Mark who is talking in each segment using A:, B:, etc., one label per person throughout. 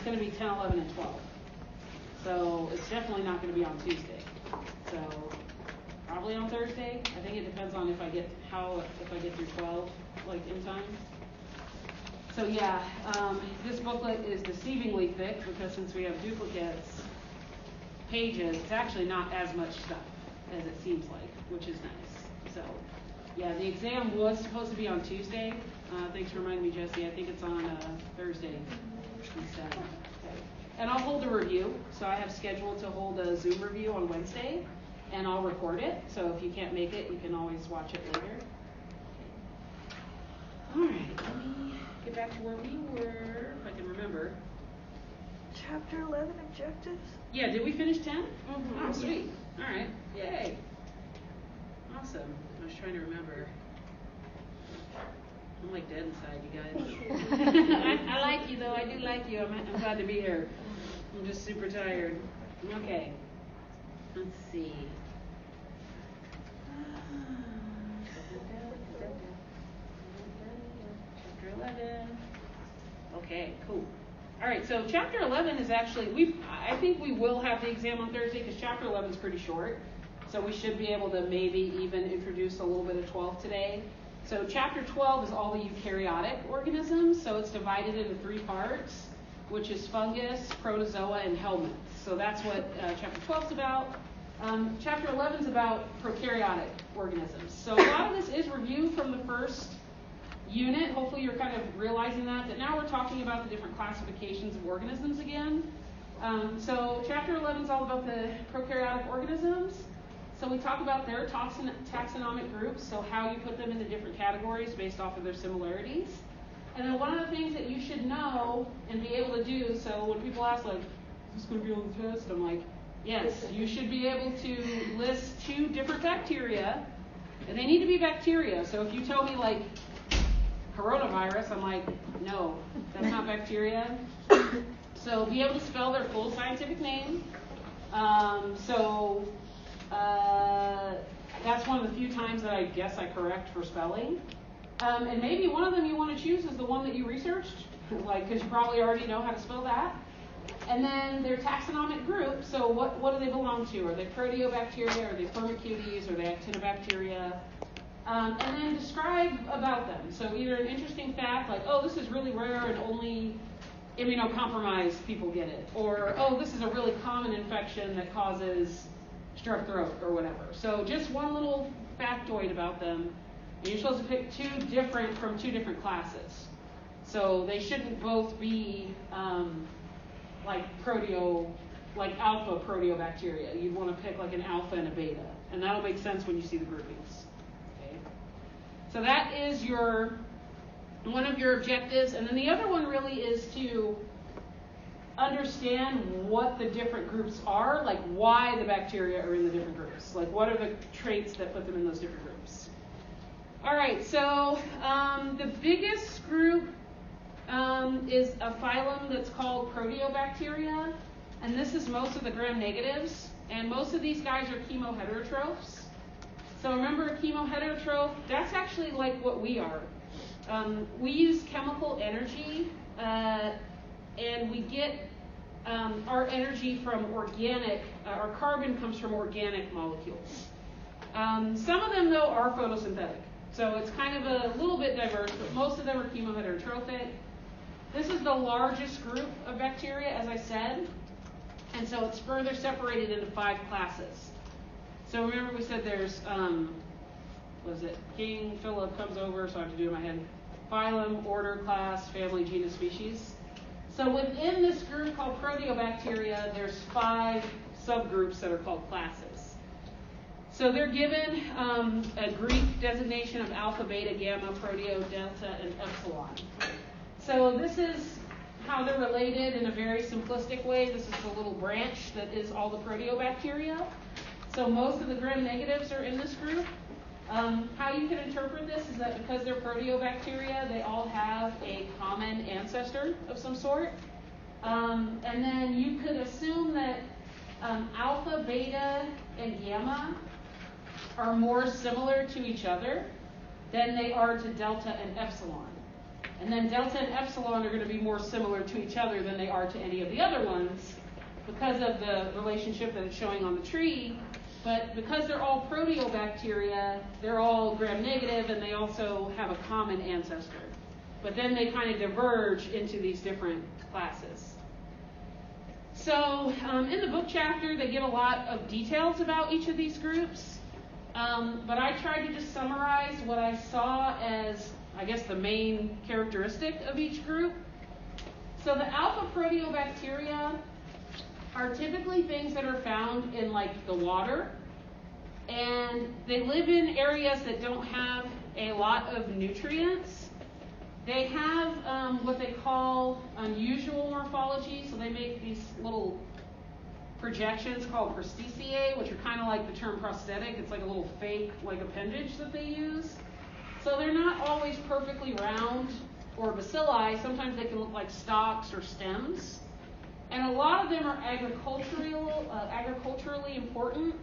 A: It's going to be 10, 11, and 12. So it's definitely not going to be on Tuesday. So probably on Thursday. I think it depends on if I get through 12 like in time. So yeah, this booklet is deceivingly thick because since we have duplicates pages, it's actually not as much stuff as it seems like, which is nice. So yeah, the exam was supposed to be on Tuesday. Thanks for reminding me, Jesse. I think it's on Thursday instead. Okay. And I'll hold a review. So I have scheduled to hold a Zoom review on Wednesday, and I'll record it. So if you can't make it, you can always watch it later. All right, let me get back to where we were, if I can remember.
B: Chapter 11, objectives?
A: Yeah, did we finish 10? Mm-hmm. Oh, sweet. All right, yay. Awesome. I was trying to remember. I'm like dead inside, you guys. I like you, though. I do like you. I'm glad to be here. I'm just super tired. Okay. Let's see. Chapter 11. Okay, cool. All right, so chapter 11 is actually, I think we will have the exam on Thursday because chapter 11 is pretty short. So we should be able to maybe even introduce a little bit of 12 today. So chapter 12 is all the eukaryotic organisms. So it's divided into 3 parts, which is fungus, protozoa, and helminths. So that's what chapter 12 is about. Chapter 11 is about prokaryotic organisms. So a lot of this is review from the first unit. Hopefully you're kind of realizing that now we're talking about the different classifications of organisms again. So chapter 11 is all about the prokaryotic organisms. So we talk about their taxonomic groups, so how you put them into different categories based off of their similarities. And then one of the things that you should know and be able to do, so when people ask like, is this going to be on the test? I'm like, yes, you should be able to list 2 different bacteria, and they need to be bacteria. So if you tell me like coronavirus, I'm like, no, that's not bacteria. So be able to spell their full scientific name. That's one of the few times that I guess I correct for spelling. And maybe one of them you want to choose is the one that you researched, like because you probably already know how to spell that. And then their taxonomic group, so what do they belong to? Are they proteobacteria? Are they firmicutes? Are they actinobacteria? And then describe about them. So either an interesting fact, like, oh, this is really rare and only immunocompromised people get it. Or, oh, this is a really common infection that causes strep throat or whatever. So just one little factoid about them. And you're supposed to pick 2 different from 2 different classes. So they shouldn't both be like alpha proteobacteria. You'd want to pick like an alpha and a beta. And that'll make sense when you see the groupings. Okay. So that is one of your objectives. And then the other one really is to understand what the different groups are, like why the bacteria are in the different groups. Like what are the traits that put them in those different groups. All right, so the biggest group is a phylum that's called proteobacteria. And this is most of the gram-negatives. And most of these guys are chemoheterotrophs. So remember a chemoheterotroph, that's actually like what we are. We use chemical energy, and we get our energy from organic, our carbon comes from organic molecules. Some of them, though, are photosynthetic. So it's kind of a little bit diverse, but most of them are chemoheterotrophic. This is the largest group of bacteria, as I said. And so it's further separated into 5 classes. So remember we said there's, King Philip comes over, so I have to do it in my head. Phylum, order, class, family, genus, species. So within this group called proteobacteria, there's 5 subgroups that are called classes. So they're given a Greek designation of alpha, beta, gamma, proteo, delta, and epsilon. So this is how they're related in a very simplistic way. This is the little branch that is all the proteobacteria. So most of the gram-negatives are in this group. How you can interpret this is that because they're proteobacteria, they all have a common ancestor of some sort. And then you could assume that alpha, beta, and gamma are more similar to each other than they are to delta and epsilon. And then delta and epsilon are going to be more similar to each other than they are to any of the other ones because of the relationship that it's showing on the tree. But because they're all proteobacteria, they're all gram-negative, and they also have a common ancestor. But then they kind of diverge into these different classes. So in the book chapter, they give a lot of details about each of these groups. But I tried to just summarize what I saw as, I guess, the main characteristic of each group. So the alpha proteobacteria are typically things that are found in like the water, and they live in areas that don't have a lot of nutrients. They have what they call unusual morphology, so they make these little projections called prosticiae, which are kind of like the term prosthetic. It's like a little fake like appendage that they use. So they're not always perfectly round or bacilli. Sometimes they can look like stalks or stems. And a lot of them are agriculturally important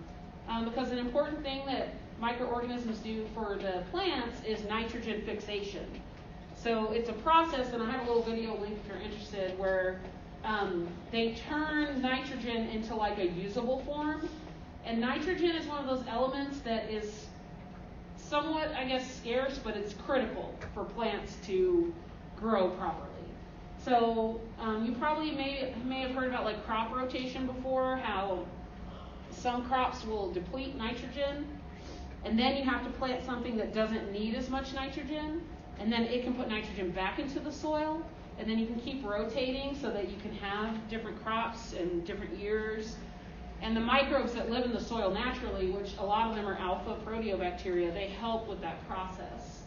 A: because an important thing that microorganisms do for the plants is nitrogen fixation. So it's a process, and I have a little video link if you're interested, where they turn nitrogen into like a usable form. And nitrogen is one of those elements that is somewhat, I guess, scarce, but it's critical for plants to grow properly. So you probably may have heard about like crop rotation before, how some crops will deplete nitrogen, and then you have to plant something that doesn't need as much nitrogen, and then it can put nitrogen back into the soil, and then you can keep rotating so that you can have different crops in different years. And the microbes that live in the soil naturally, which a lot of them are alpha proteobacteria, they help with that process.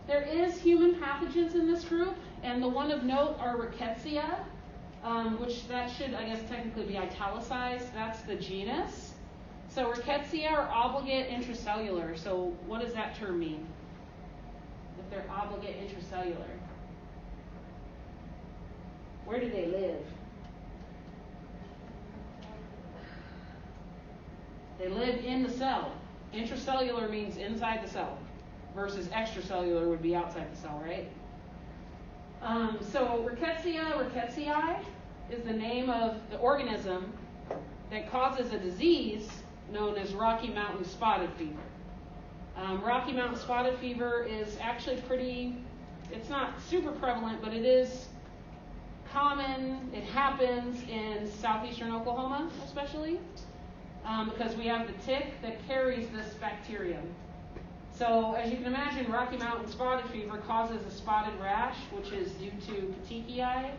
A: There is human pathogens in this group, and the one of note are Rickettsia, which that should, I guess, technically be italicized. That's the genus. So Rickettsia are obligate intracellular. So what does that term mean? If they're obligate intracellular. Where do they live? They live in the cell. Intracellular means inside the cell, versus extracellular would be outside the cell, right? So Rickettsii is the name of the organism that causes a disease known as Rocky Mountain spotted fever. Rocky Mountain spotted fever is actually it's not super prevalent, but it is common. It happens in southeastern Oklahoma, especially, because we have the tick that carries this bacterium. So as you can imagine, Rocky Mountain spotted fever causes a spotted rash, which is due to petechiae.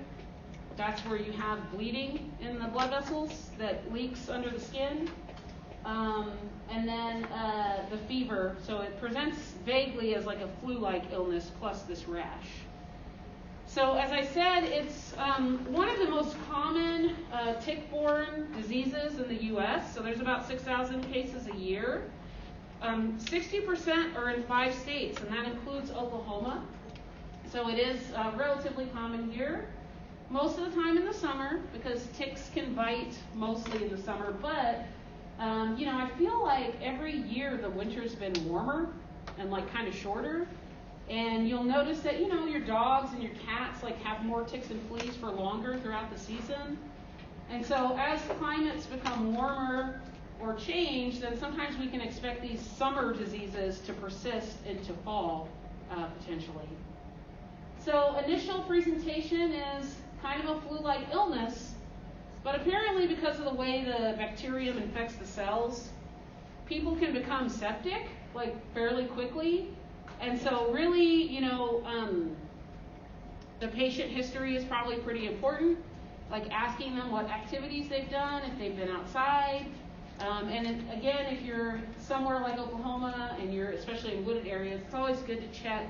A: That's where you have bleeding in the blood vessels that leaks under the skin. And then the fever, so it presents vaguely as like a flu-like illness plus this rash. So as I said, it's one of the most common tick-borne diseases in the U.S. So there's about 6,000 cases a year. 60% are in 5 states, and that includes Oklahoma. So it is relatively common here. Most of the time in the summer, because ticks can bite mostly in the summer. But, I feel like every year the winter's been warmer and like kind of shorter. And you'll notice that, your dogs and your cats like have more ticks and fleas for longer throughout the season. And so as the climates become warmer or change, then sometimes we can expect these summer diseases to persist into fall, potentially. So initial presentation is kind of a flu-like illness, but apparently because of the way the bacterium infects the cells, people can become septic like fairly quickly. And so really, the patient history is probably pretty important, like asking them what activities they've done, if they've been outside. Again, if you're somewhere like Oklahoma and you're especially in wooded areas, it's always good to check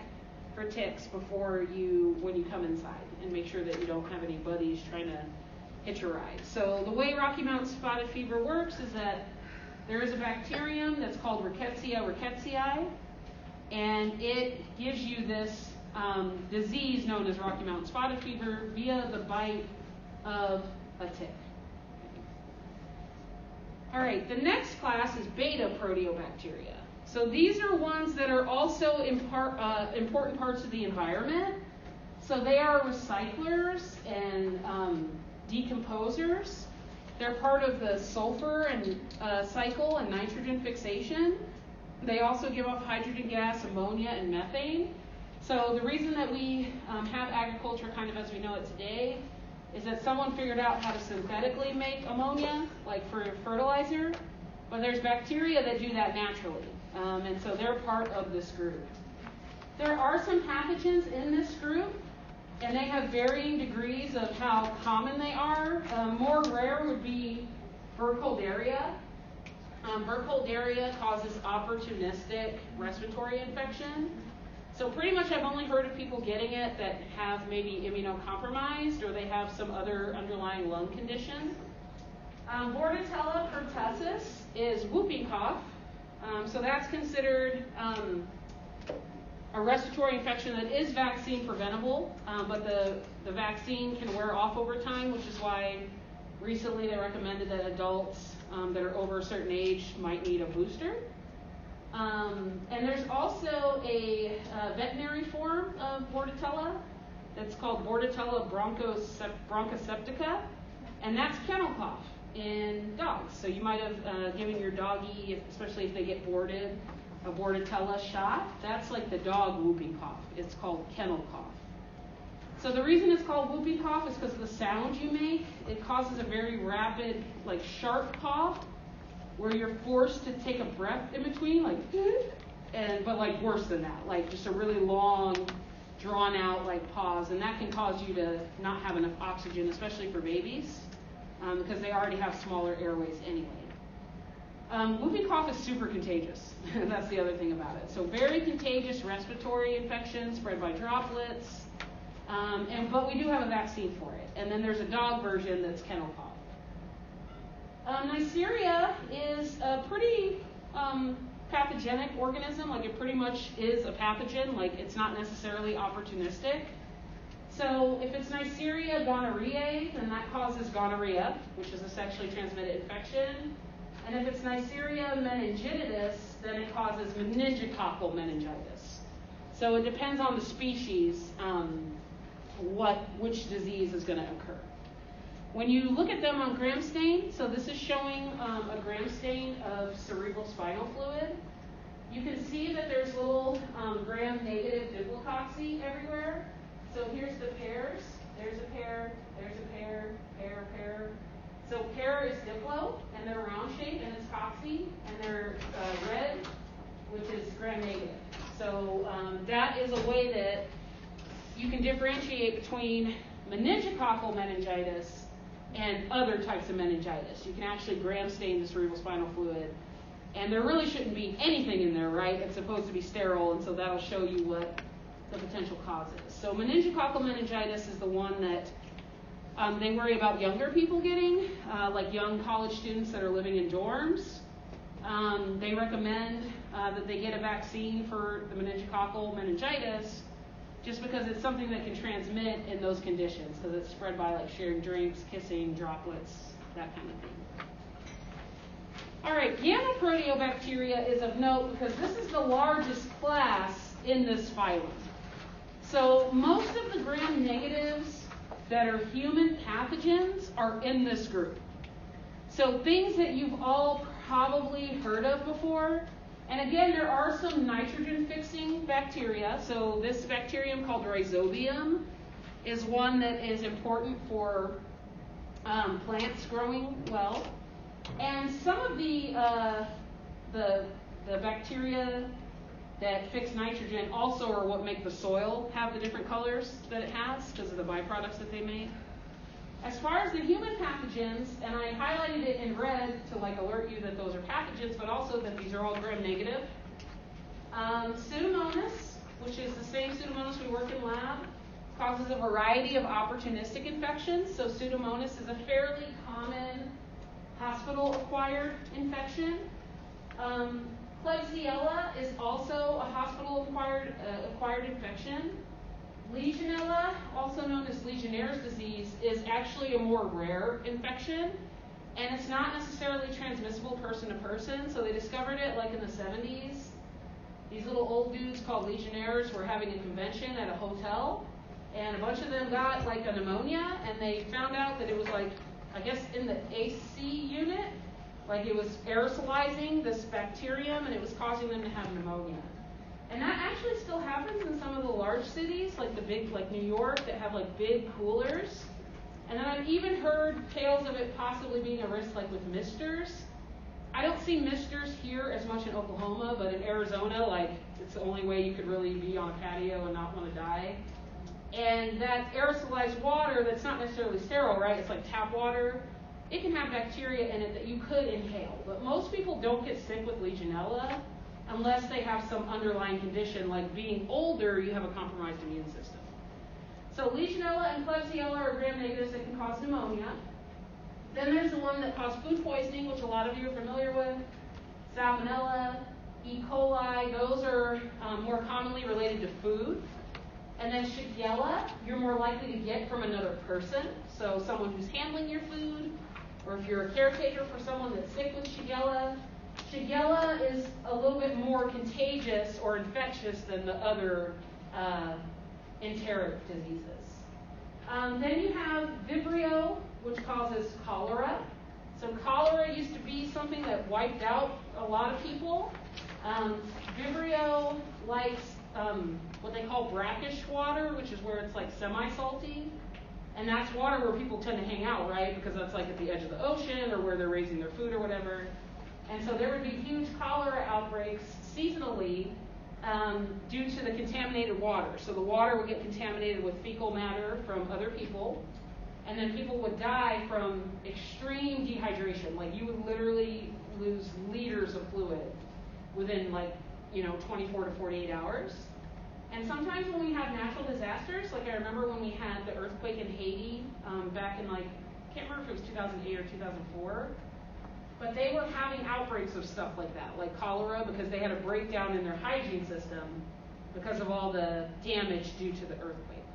A: for ticks when you come inside and make sure that you don't have any buddies trying to hitch a ride. So the way Rocky Mountain spotted fever works is that there is a bacterium that's called Rickettsia, and it gives you this disease known as Rocky Mountain spotted fever via the bite of a tick. All right, the next class is beta proteobacteria. So these are ones that are also important parts of the environment. So they are recyclers and decomposers. They're part of the sulfur and cycle and nitrogen fixation. They also give off hydrogen gas, ammonia, and methane. So the reason that we have agriculture kind of as we know it today is that someone figured out how to synthetically make ammonia, like for fertilizer, but there's bacteria that do that naturally. And so they're part of this group. There are some pathogens in this group, and they have varying degrees of how common they are. More rare would be Burkholderia. Burkholderia causes opportunistic respiratory infection. So pretty much I've only heard of people getting it that have maybe immunocompromised or they have some other underlying lung condition. Bordetella pertussis is whooping cough. So that's considered a respiratory infection that is vaccine preventable, but the vaccine can wear off over time, which is why recently they recommended that adults that are over a certain age might need a booster. And there's also a veterinary form of Bordetella that's called Bordetella bronchoseptica, and that's kennel cough in dogs. So you might have given your doggy, especially if they get boarded, a Bordetella shot. That's like the dog whooping cough. It's called kennel cough. So the reason it's called whooping cough is because of the sound you make. It causes a very rapid, like sharp cough, where you're forced to take a breath in between, like, but like worse than that, like just a really long, drawn out like pause, and that can cause you to not have enough oxygen, especially for babies, because they already have smaller airways anyway. Whooping cough is super contagious. That's the other thing about it. So very contagious respiratory infection spread by droplets, but we do have a vaccine for it. And then there's a dog version that's kennel cough. Neisseria is a pretty pathogenic organism. Like it pretty much is a pathogen. Like it's not necessarily opportunistic. So if it's Neisseria gonorrhoeae, then that causes gonorrhea, which is a sexually transmitted infection. And if it's Neisseria meningitidis, then it causes meningococcal meningitis. So it depends on the species which disease is going to occur. When you look at them on gram stain, so this is showing a gram stain of cerebral spinal fluid, you can see that there's little gram-negative diplococci everywhere. So here's the pairs. There's a pair, there's a pair, pair. So pair is diplo, and they're round shaped, and it's cocci, and they're red, which is gram-negative. So that is a way that you can differentiate between meningococcal meningitis and other types of meningitis. You can actually gram stain the cerebral spinal fluid, and there really shouldn't be anything in there, right? It's supposed to be sterile, and so that'll show you what the potential cause is. So meningococcal meningitis is the one that they worry about younger people getting, like young college students that are living in dorms. They recommend that they get a vaccine for the meningococcal meningitis just because it's something that can transmit in those conditions, because it's spread by like sharing drinks, kissing, droplets, that kind of thing. All right, gamma proteobacteria is of note because this is the largest class in this phylum. So most of the gram-negatives that are human pathogens are in this group. So things that you've all probably heard of before. And again, there are some nitrogen-fixing bacteria. So this bacterium called rhizobium is one that is important for plants growing well. And some of the bacteria that fix nitrogen also are what make the soil have the different colors that it has because of the byproducts that they make. As far as the human pathogens, and I highlighted it in red to like alert you that those are pathogens, but also that these are all gram-negative. Pseudomonas, which is the same Pseudomonas we work in lab, causes a variety of opportunistic infections. So Pseudomonas is a fairly common hospital-acquired infection. Klebsiella is also a hospital-acquired infection. Legionella, also known as Legionnaire's disease, is actually a more rare infection, and it's not necessarily transmissible person to person. So they discovered it like in the 70s. These little old dudes called Legionnaires were having a convention at a hotel, and a bunch of them got like a pneumonia, and they found out that it was like, I guess in the AC unit, like it was aerosolizing this bacterium and it was causing them to have pneumonia. And that actually still happens in some of the large cities, like the big, like New York, that have like big coolers. And then I've even heard tales of it possibly being a risk like with misters. I don't see misters here as much in Oklahoma, but in Arizona, like it's the only way you could really be on a patio and not want to die. And that aerosolized water that's not necessarily sterile, right? It's like tap water. It can have bacteria in it that you could inhale. But most people don't get sick with Legionella unless they have some underlying condition, like being older, you have a compromised immune system. So Legionella and Klebsiella are gram-negatives that can cause pneumonia. Then there's the one that causes food poisoning, which a lot of you are familiar with. Salmonella, E. coli, those are more commonly related to food. And then Shigella, you're more likely to get from another person. So someone who's handling your food, or if you're a caretaker for someone that's sick with Shigella. Shigella is a little bit more contagious or infectious than the other enteric diseases. Then you have Vibrio, which causes cholera. So cholera used to be something that wiped out a lot of people. Vibrio likes what they call brackish water, which is where it's like semi-salty. And that's water where people tend to hang out, right? Because that's like at the edge of the ocean or where they're raising their food or whatever. And so there would be huge cholera outbreaks seasonally due to the contaminated water. So the water would get contaminated with fecal matter from other people. And then people would die from extreme dehydration. Like you would literally lose liters of fluid within 24 to 48 hours. And sometimes when we have natural disasters, like I remember when we had the earthquake in Haiti back in I can't remember if it was 2008 or 2004, but they were having outbreaks of stuff like that, like cholera, because they had a breakdown in their hygiene system because of all the damage due to the earthquake.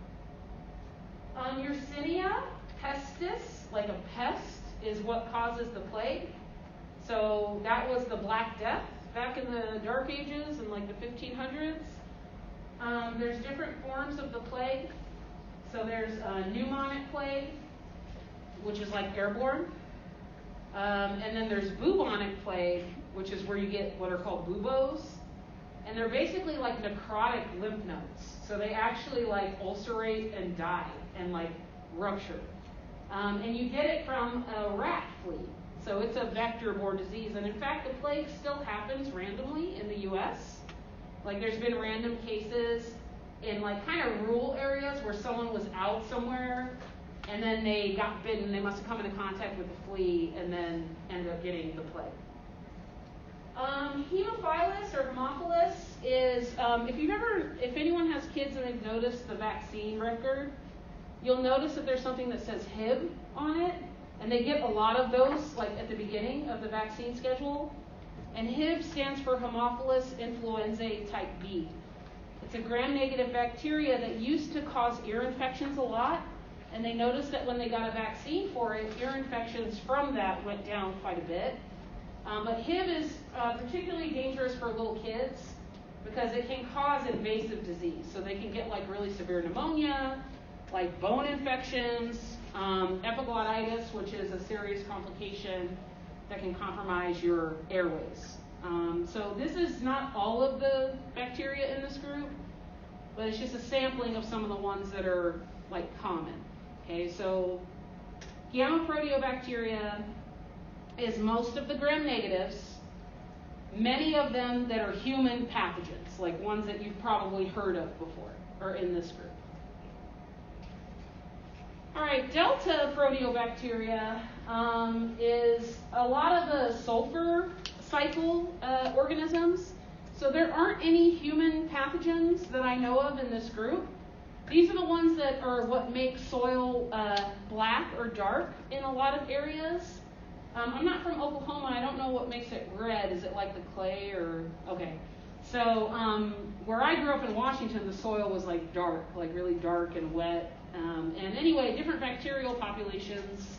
A: Yersinia pestis, like a pest, is what causes the plague. So that was the Black Death back in the Dark Ages in like the 1500s. There's different forms of the plague. So there's pneumonic plague, which is like airborne. And then there's bubonic plague, which is where you get what are called buboes. And they're basically like necrotic lymph nodes. So they actually like ulcerate and die and like rupture. And you get it from a rat flea. So it's a vector-borne disease. And in fact, the plague still happens randomly in the U.S. Like there's been random cases in like kind of rural areas where someone was out somewhere and then they got bitten. They must have come into contact with the flea and then ended up getting the plague. Hemophilus or Haemophilus is, if anyone has kids and they've noticed the vaccine record, you'll notice that there's something that says Hib on it, and they get a lot of those like at the beginning of the vaccine schedule. And Hib stands for Haemophilus influenzae type B. It's a gram-negative bacteria that used to cause ear infections a lot, and they noticed that when they got a vaccine for it, ear infections from that went down quite a bit. But Hib is particularly dangerous for little kids because it can cause invasive disease. So they can get like really severe pneumonia, like bone infections, epiglottitis, which is a serious complication that can compromise your airways. So this is not all of the bacteria in this group, but it's just a sampling of some of the ones that are like common. Okay, so gamma proteobacteria is most of the gram-negatives, many of them that are human pathogens, like ones that you've probably heard of before, are in this group. All right, delta proteobacteria is a lot of the sulfur cycle organisms. So there aren't any human pathogens that I know of in this group. These are the ones that are what make soil black or dark in a lot of areas. I'm not from Oklahoma. I don't know what makes it red. Is it like the clay or, okay. So where I grew up in Washington, the soil was like dark, like really dark and wet. And anyway, different bacterial populations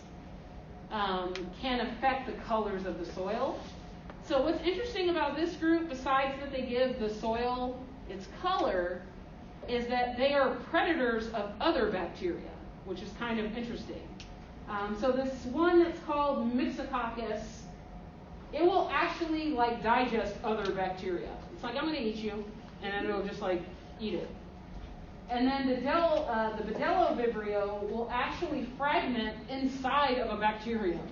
A: can affect the colors of the soil. So what's interesting about this group, besides that they give the soil its color, is that they are predators of other bacteria, which is kind of interesting. So this one that's called Myxococcus, it will actually like digest other bacteria. It's like, I'm going to eat you, and then it'll just like eat it. And then the Bedellovibrio will actually fragment inside of a bacterium.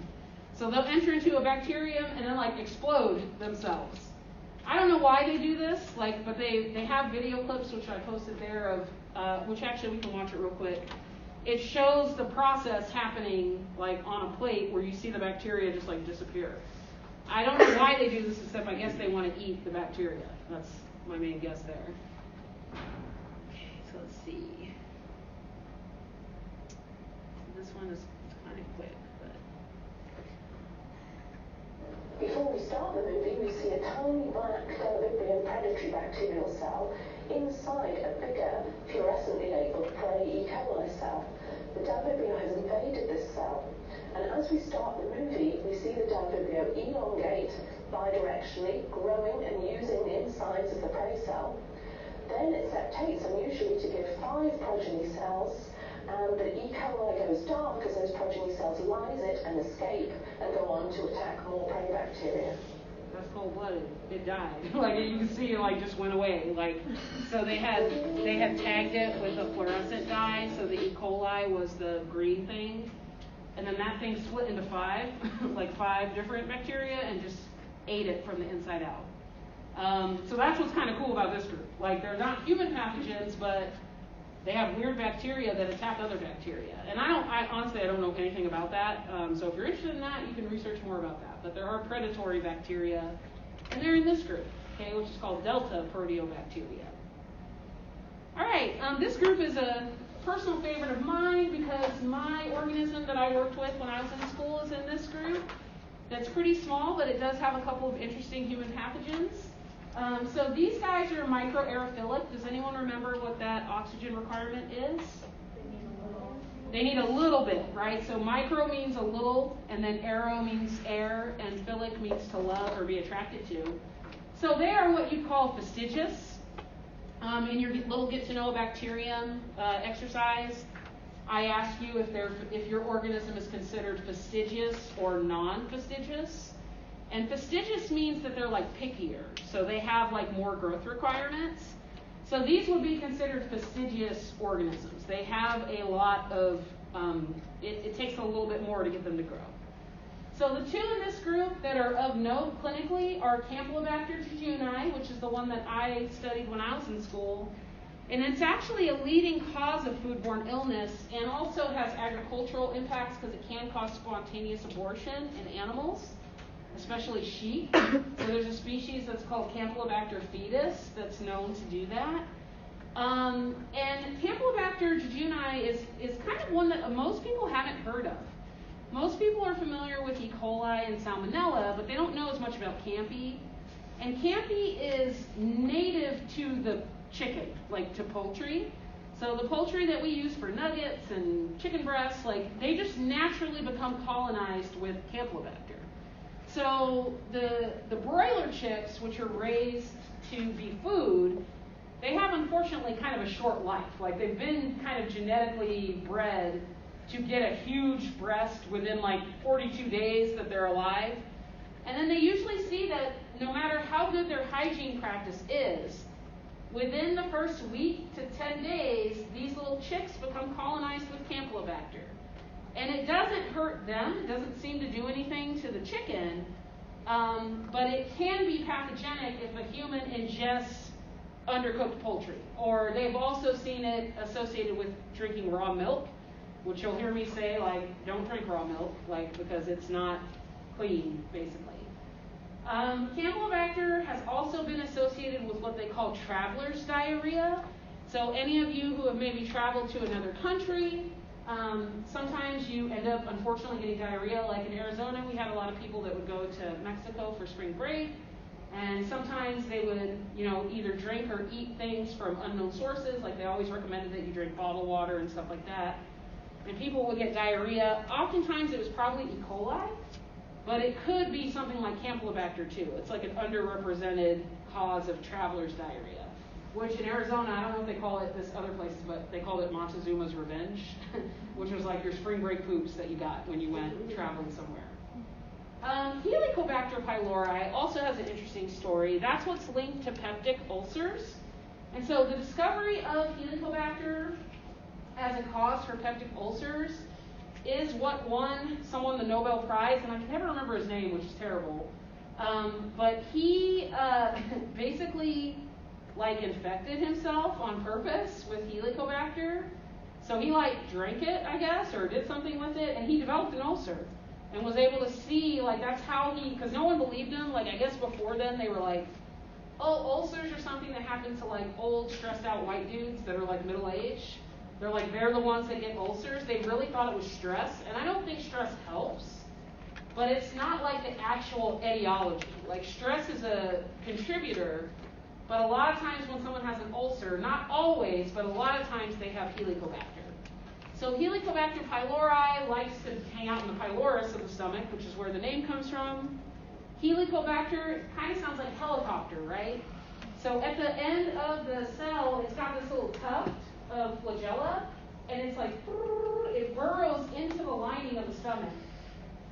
A: So they'll enter into a bacterium and then like explode themselves. I don't know why they do this, but they have video clips which I posted there of which actually we can watch it real quick. It shows the process happening like on a plate where you see the bacteria just like disappear. I don't know why they do this, except I guess they want to eat the bacteria. That's my main guess there. Okay, so let's see. This one is kind of quick, but.
C: Before we start the movie, we see a tiny black Delivibrio predatory bacterial cell inside a bigger, fluorescently labelled prey E. coli cell. The Delivibrio has invaded this cell, and as we start the movie, we see the Delivibrio elongate bidirectionally, growing and using the insides of the prey cell. Then it septates unusually to give 5 progeny cells, and the E. coli goes dark as those progeny cells lyse it and escape and go on to attack more prey bacteria.
A: That's cold-blooded. It died. Like you can see, it like just went away. So they had tagged it with a fluorescent dye, so the E. coli was the green thing, and then that thing split into 5, like 5 different bacteria, and just ate it from the inside out. So that's what's kind of cool about this group. Like they're not human pathogens, but they have weird bacteria that attack other bacteria. And I honestly don't know anything about that. So if you're interested in that, you can research more about that. But there are predatory bacteria, and they're in this group, okay, which is called Delta Proteobacteria. All right, this group is a personal favorite of mine because my organism that I worked with when I was in school is in this group. That's pretty small, but it does have a couple of interesting human pathogens. So these guys are microaerophilic. Does anyone remember what that oxygen requirement is? They need a little bit, right? So micro means a little, and then aero means air, and philic means to love or be attracted to. So they are what you call fastigious. In your little get-to-know bacterium exercise, I asked you if your organism is considered fastigious or non-fastigious. And fastigious means that they're like pickier, so they have like more growth requirements. So these would be considered fastigious organisms. They have a lot of, it takes a little bit more to get them to grow. So the 2 in this group that are of note clinically are Campylobacter jejuni, which is the one that I studied when I was in school. And it's actually a leading cause of foodborne illness and also has agricultural impacts because it can cause spontaneous abortion in animals, especially sheep. So there's a species that's called Campylobacter fetus that's known to do that. And Campylobacter jejuni is kind of one that most people haven't heard of. Most people are familiar with E. coli and Salmonella, but they don't know as much about Campy. And Campy is native to the chicken, like to poultry. So the poultry that we use for nuggets and chicken breasts, like they just naturally become colonized with Campylobacter. So the broiler chicks, which are raised to be food, they have unfortunately kind of a short life. Like they've been kind of genetically bred to get a huge breast within like 42 days that they're alive. And then they usually see that no matter how good their hygiene practice is, within the first week to 10 days, these little chicks become colonized with Campylobacter. And it doesn't hurt them, it doesn't seem to do anything to the chicken, but it can be pathogenic if a human ingests undercooked poultry. Or they've also seen it associated with drinking raw milk, which you'll hear me say, like, don't drink raw milk, like, because it's not clean, basically. Campylobacter has also been associated with what they call traveler's diarrhea. So any of you who have maybe traveled to another country, sometimes you end up unfortunately getting diarrhea. Like in Arizona, we had a lot of people that would go to Mexico for spring break, and sometimes they would, either drink or eat things from unknown sources. Like they always recommended that you drink bottled water and stuff like that. And people would get diarrhea. Oftentimes it was probably E. coli, but it could be something like Campylobacter too. It's like an underrepresented cause of traveler's diarrhea. which in Arizona, I don't know if they call it this other places, but they called it Montezuma's Revenge, which was like your spring break poops that you got when you went traveling somewhere. Helicobacter pylori also has an interesting story. That's what's linked to peptic ulcers. And so the discovery of Helicobacter as a cause for peptic ulcers is what won someone the Nobel Prize, and I can never remember his name, which is terrible. But he basically infected himself on purpose with Helicobacter. So he drank it, I guess, or did something with it, and he developed an ulcer and was able to see that's how because no one believed him. I guess before then they were oh, ulcers are something that happens to old, stressed out white dudes that are middle aged. They're the ones that get ulcers. They really thought it was stress, and I don't think stress helps, but it's not the actual etiology. Stress is a contributor, but a lot of times when someone has an ulcer, not always, but a lot of times they have Helicobacter. So Helicobacter pylori likes to hang out in the pylorus of the stomach, which is where the name comes from. Helicobacter kind of sounds like helicopter, right? So at the end of the cell, it's got this little tuft of flagella, and it's it burrows into the lining of the stomach.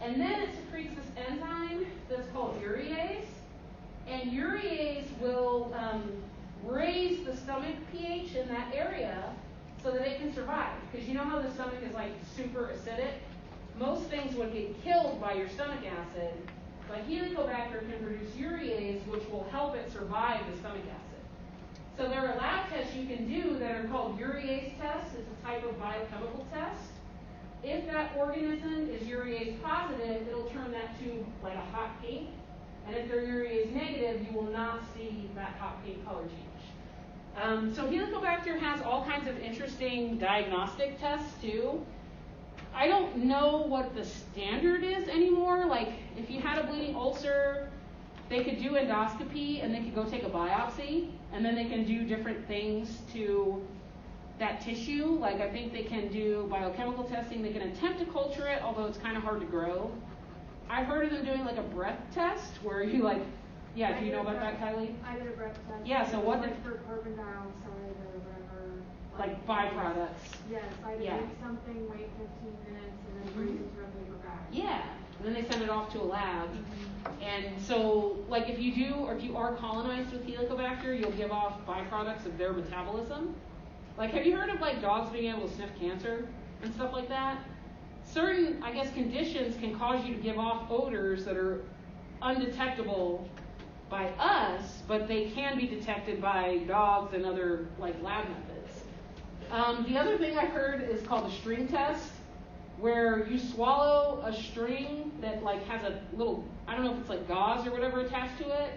A: And then it secretes this enzyme that's called urease, and urease will raise the stomach pH in that area so that it can survive. Because you know how the stomach is super acidic? Most things would get killed by your stomach acid, but Helicobacter can produce urease, which will help it survive the stomach acid. So there are lab tests you can do that are called urease tests. It's a type of biochemical test. If that organism is urease positive, it'll turn that tube a hot pink. And if they're urease negative, you will not see that hot pink color change. So Helicobacter has all kinds of interesting diagnostic tests too. I don't know what the standard is anymore. If you had a bleeding ulcer, they could do endoscopy and they could go take a biopsy, and then they can do different things to that tissue. I think they can do biochemical testing. They can attempt to culture it, although it's kind of hard to grow. I heard of them doing a breath test where you do you know about that, Kylie?
B: I did a breath test.
A: Yeah, so what
B: for carbon dioxide or whatever.
A: Byproducts.
B: Yes, I did make something, wait 15 minutes, and then bring it to a paper bag.
A: Yeah, and then they send it off to a lab. And so, if you are colonized with Helicobacter, you'll give off byproducts of their metabolism. Have you heard of dogs being able to sniff cancer and stuff like that? Certain, conditions can cause you to give off odors that are undetectable by us, but they can be detected by dogs and other lab methods. The other thing I heard is called a string test, where you swallow a string that has a little, I don't know if it's gauze or whatever attached to it,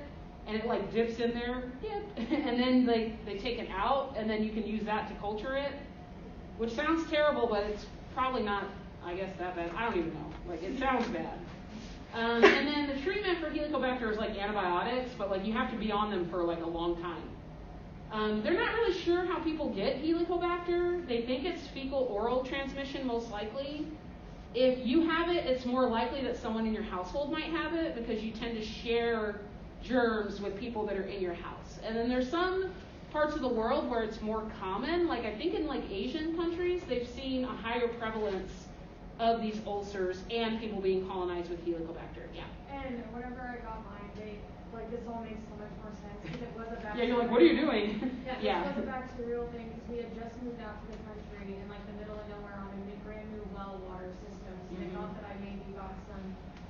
A: and it dips in there, and then they take it out, and then you can use that to culture it, which sounds terrible, but it's probably not, that bad. I don't even know. It sounds bad. And then the treatment for Helicobacter is antibiotics, but you have to be on them for a long time. They're not really sure how people get Helicobacter. They think it's fecal-oral transmission, most likely. If you have it, it's more likely that someone in your household might have it because you tend to share germs with people that are in your house. And then there's some parts of the world where it's more common. I think in Asian countries, they've seen a higher prevalence of these ulcers and people being colonized with Helicobacter. Yeah.
B: And whenever I got mine, this all makes so much more sense because it was a bacterial.
A: Yeah, you're what are you doing?
B: Yeah, it was a bacterial thing because we had just moved out to the country in the middle of nowhere on a brand new well water system. So they thought that I maybe got some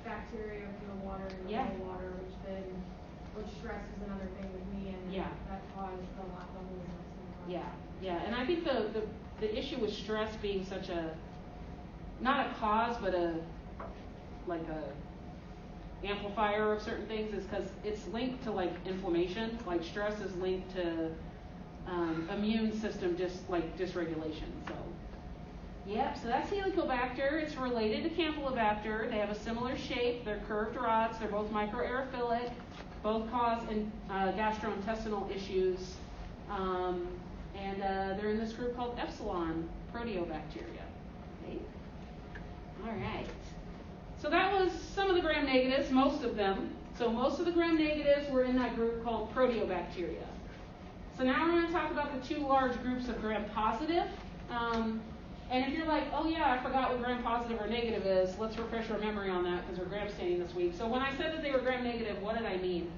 B: bacteria from the water in the well water, which stress is another thing with me, and that caused the lactobacillus.
A: Yeah, and I think the issue with stress being such not a cause, but a amplifier of certain things is because it's linked to inflammation. Stress is linked to immune system dysregulation. So that's Helicobacter. It's related to Campylobacter. They have a similar shape. They're curved rods. They're both microaerophilic. Both cause gastrointestinal issues. And they're in this group called epsilon proteobacteria. Okay. All right. So that was some of the gram-negatives, most of them. So most of the gram-negatives were in that group called proteobacteria. So now we're going to talk about the two large groups of gram-positive. And if you're like, oh yeah, I forgot what gram-positive or negative is, let's refresh our memory on that because we're gram staining this week. So when I said that they were gram-negative, what did I mean?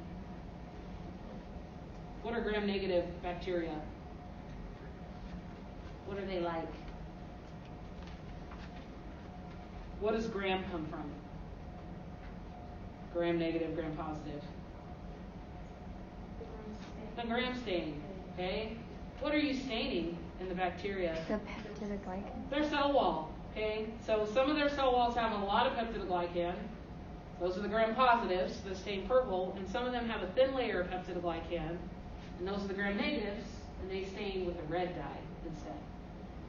A: What are gram-negative bacteria? What are they like? What does gram come from? Gram-negative, gram-positive. The gram stain, okay? What are you staining in the bacteria?
D: The peptidoglycan.
A: Their cell wall, okay? So some of their cell walls have a lot of peptidoglycan. Those are the gram-positives that stain purple, and some of them have a thin layer of peptidoglycan, and those are the gram-negatives, and they stain with a red dye instead.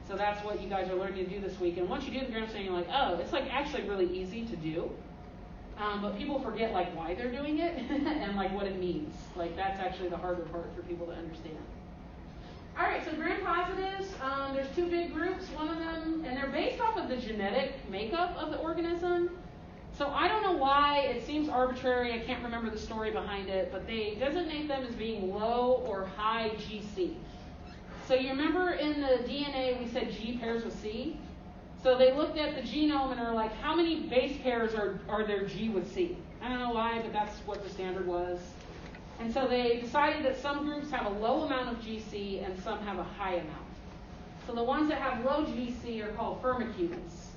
A: So that's what you guys are learning to do this week. And once you do the gram stain, you're like, oh, it's like actually really easy to do. But people forget like why they're doing it and like what it means. Like that's actually the harder part for people to understand. All right, so gram-positives, there's two big groups. One of them, and they're based off of the genetic makeup of the organism. So I don't know why, it seems arbitrary, I can't remember the story behind it, but they designate them as being low or high GC. So you remember in the DNA we said G pairs with C? So they looked at the genome and are like, how many base pairs are there G with C? I don't know why, but that's what the standard was. And so they decided that some groups have a low amount of GC and some have a high amount. So the ones that have low GC are called firmicutes.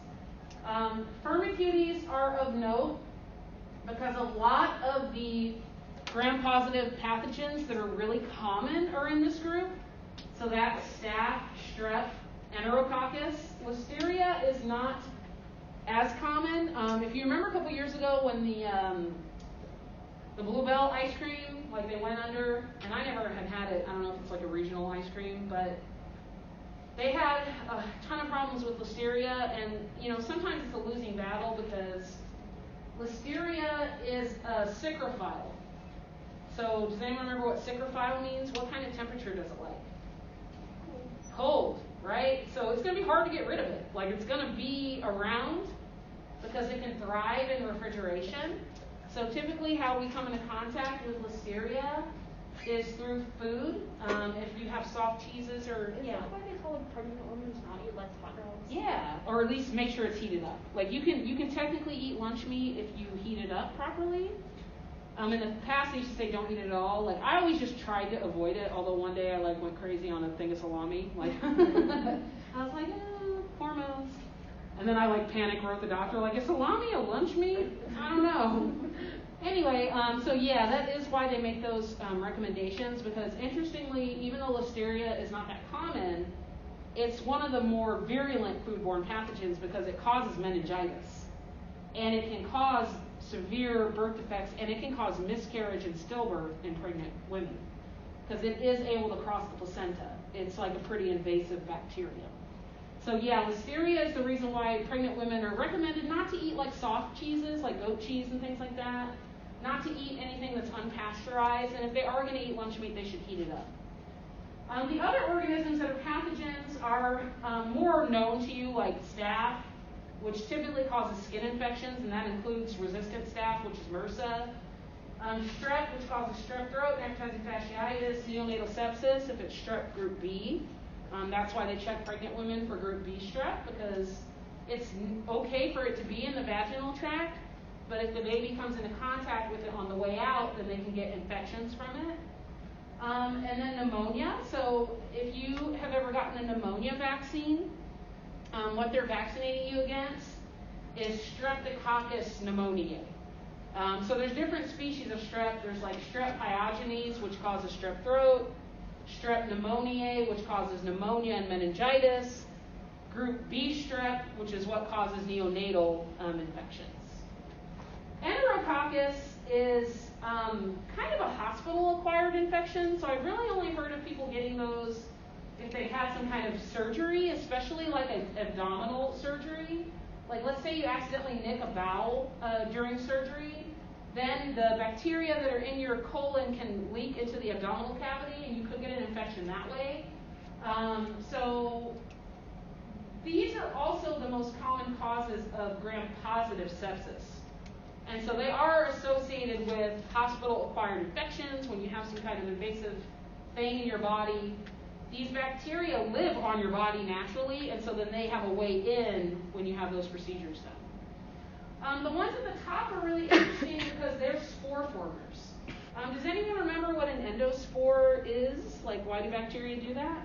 A: Firmicutes are of note because a lot of the gram-positive pathogens that are really common are in this group. So that's staph, strep, Enterococcus. Listeria is not as common. If you remember a couple years ago when the Bluebell ice cream, like they went under, and I never had it. I don't know if it's like a regional ice cream, but they had a ton of problems with listeria, and sometimes it's a losing battle because listeria is a psychrophile. So does anyone remember what psychrophile means? What kind of temperature does it like? Cold, right? So it's going to be hard to get rid of it. Like it's going to be around because it can thrive in refrigeration. So typically how we come into contact with listeria is through food. If you have soft cheeses or...
B: Is that why they call it pregnant women not eat like hot dogs?
A: Yeah, or at least make sure it's heated up. Like you can technically eat lunch meat if you heat it up properly. In the past, they used to say don't eat it at all. Like I always just tried to avoid it. Although one day I went crazy on a thing of salami. Like I was like, hormones. And then I panicked, wrote the doctor like, is salami a lunch meat? I don't know. Anyway, so yeah, that is why they make those recommendations because interestingly, even though listeria is not that common, it's one of the more virulent foodborne pathogens because it causes meningitis, and it can cause severe birth defects, and it can cause miscarriage and stillbirth in pregnant women because it is able to cross the placenta. It's like a pretty invasive bacterium. So yeah, listeria is the reason why pregnant women are recommended not to eat like soft cheeses, like goat cheese and things like that, not to eat anything that's unpasteurized, and if they are going to eat lunch meat, they should heat it up. The other organisms that are pathogens are more known to you, like staph, which typically causes skin infections, and that includes resistant staph, which is MRSA. Strep, which causes strep throat, necrotizing fasciitis, neonatal sepsis, if it's strep group B. That's why they check pregnant women for group B strep, because it's okay for it to be in the vaginal tract, but if the baby comes into contact with it on the way out, then they can get infections from it. And then pneumonia. So if you have ever gotten a pneumonia vaccine, what they're vaccinating you against is Streptococcus pneumoniae. So there's different species of strep. There's like strep pyogenes, which causes strep throat, strep pneumoniae, which causes pneumonia and meningitis, group B strep, which is what causes neonatal infections. Enterococcus is kind of a hospital-acquired infection, so I've really only heard of people getting those if they had some kind of surgery, especially like an abdominal surgery. Like let's say you accidentally nick a bowel during surgery, then the bacteria that are in your colon can leak into the abdominal cavity and you could get an infection that way. So these are also the most common causes of gram-positive sepsis. And so they are associated with hospital-acquired infections when you have some kind of invasive thing in your body. These bacteria live on your body naturally, and so then they have a way in when you have those procedures done. The ones at the top are really interesting because they're spore formers. Does anyone remember what an endospore is? Like, why do bacteria do that?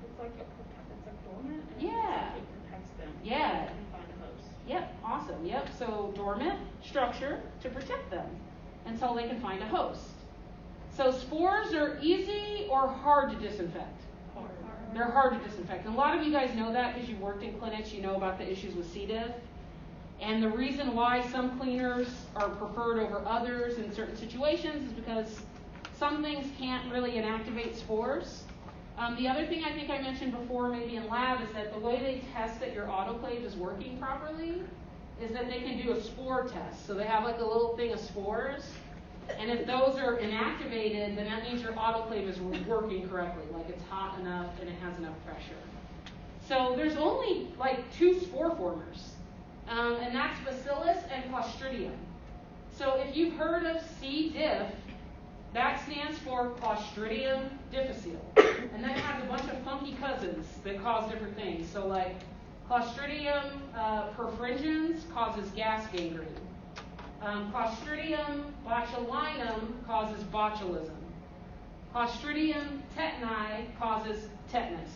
D: It's like dormant. And
A: Yeah.
D: it protects them.
A: Yeah.
D: They can find a host.
A: Yep, awesome. Yep, so dormant structure to protect them until they can find a host. So spores are easy or hard to disinfect?
D: Hard.
A: They're hard to disinfect. And a lot of you guys know that because you've worked in clinics, you know about the issues with C. diff. And the reason why some cleaners are preferred over others in certain situations is because some things can't really inactivate spores. The other thing I think I mentioned before, maybe in lab, is that the way they test that your autoclave is working properly is that they can do a spore test. So they have like a little thing of spores, and if those are inactivated, then that means your autoclave is working correctly, like it's hot enough and it has enough pressure. So there's only like 2 spore formers. And that's Bacillus and Clostridium. So if you've heard of C. diff, that stands for Clostridium difficile. And then it has a bunch of funky cousins that cause different things. So like Clostridium perfringens causes gas gangrene. Clostridium botulinum causes botulism. Clostridium tetani causes tetanus.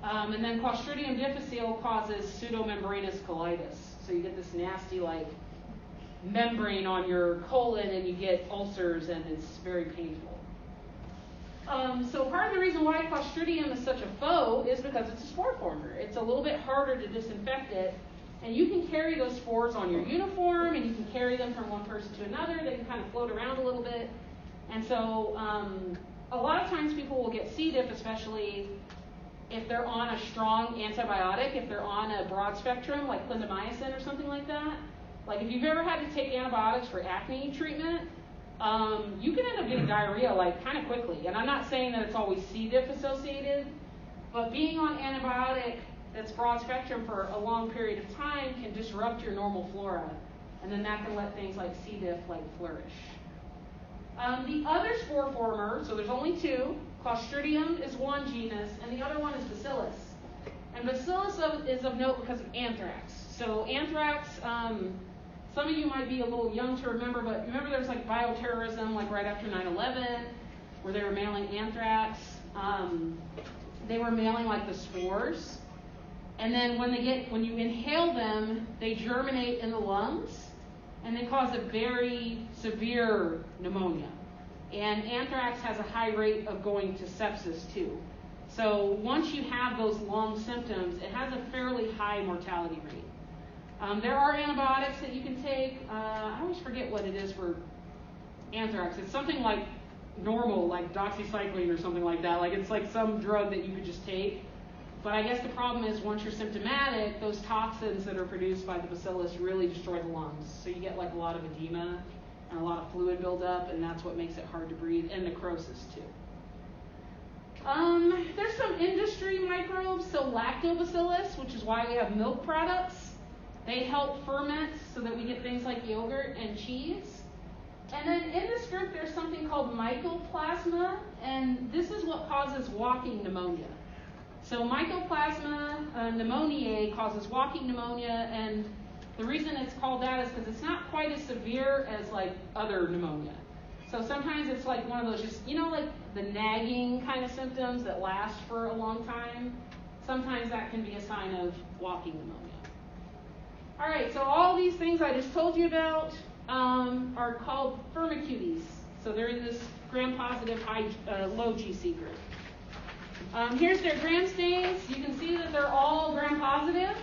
A: And then Clostridium difficile causes pseudomembranous colitis. So you get this nasty, like, membrane on your colon and you get ulcers and it's very painful. So part of the reason why Clostridium is such a foe is because it's a spore former. It's a little bit harder to disinfect it. And you can carry those spores on your uniform and you can carry them from one person to another. They can kind of float around a little bit. And so a lot of times people will get C. diff, especially if they're on a strong antibiotic, if they're on a broad spectrum like clindamycin or something like that. Like if you've ever had to take antibiotics for acne treatment, you can end up getting diarrhea like kind of quickly. And I'm not saying that it's always C. diff associated, but being on antibiotic that's broad spectrum for a long period of time can disrupt your normal flora. And then that can let things like C. diff like flourish. The other spore former, so there's only 2. Clostridium is one genus, and the other one is Bacillus. And Bacillus is of note because of anthrax. So anthrax, some of you might be a little young to remember, but remember there was like bioterrorism like right after 9/11 where they were mailing anthrax. They were mailing like the spores. And then when you inhale them, they germinate in the lungs, and they cause a very severe pneumonia. And anthrax has a high rate of going to sepsis too. So once you have those lung symptoms, it has a fairly high mortality rate. There are antibiotics that you can take. I always forget what it is for anthrax. It's something like normal, like doxycycline or something like that. Like it's like some drug that you could just take. But I guess the problem is once you're symptomatic, those toxins that are produced by the bacillus really destroy the lungs. So you get like a lot of edema and a lot of fluid buildup, and that's what makes it hard to breathe, and necrosis too. There's some industry microbes, so lactobacillus, which is why we have milk products. They help ferment so that we get things like yogurt and cheese. And then in this group, there's something called mycoplasma, and this is what causes walking pneumonia. So Mycoplasma pneumoniae causes walking pneumonia, and the reason it's called that is because it's not quite as severe as like other pneumonia. So sometimes it's like one of those just, like the nagging kind of symptoms that last for a long time. Sometimes that can be a sign of walking pneumonia. All right, so all these things I just told you about are called firmicutes. So they're in this gram-positive low GC group. Here's their gram stains. You can see that they're all gram-positive.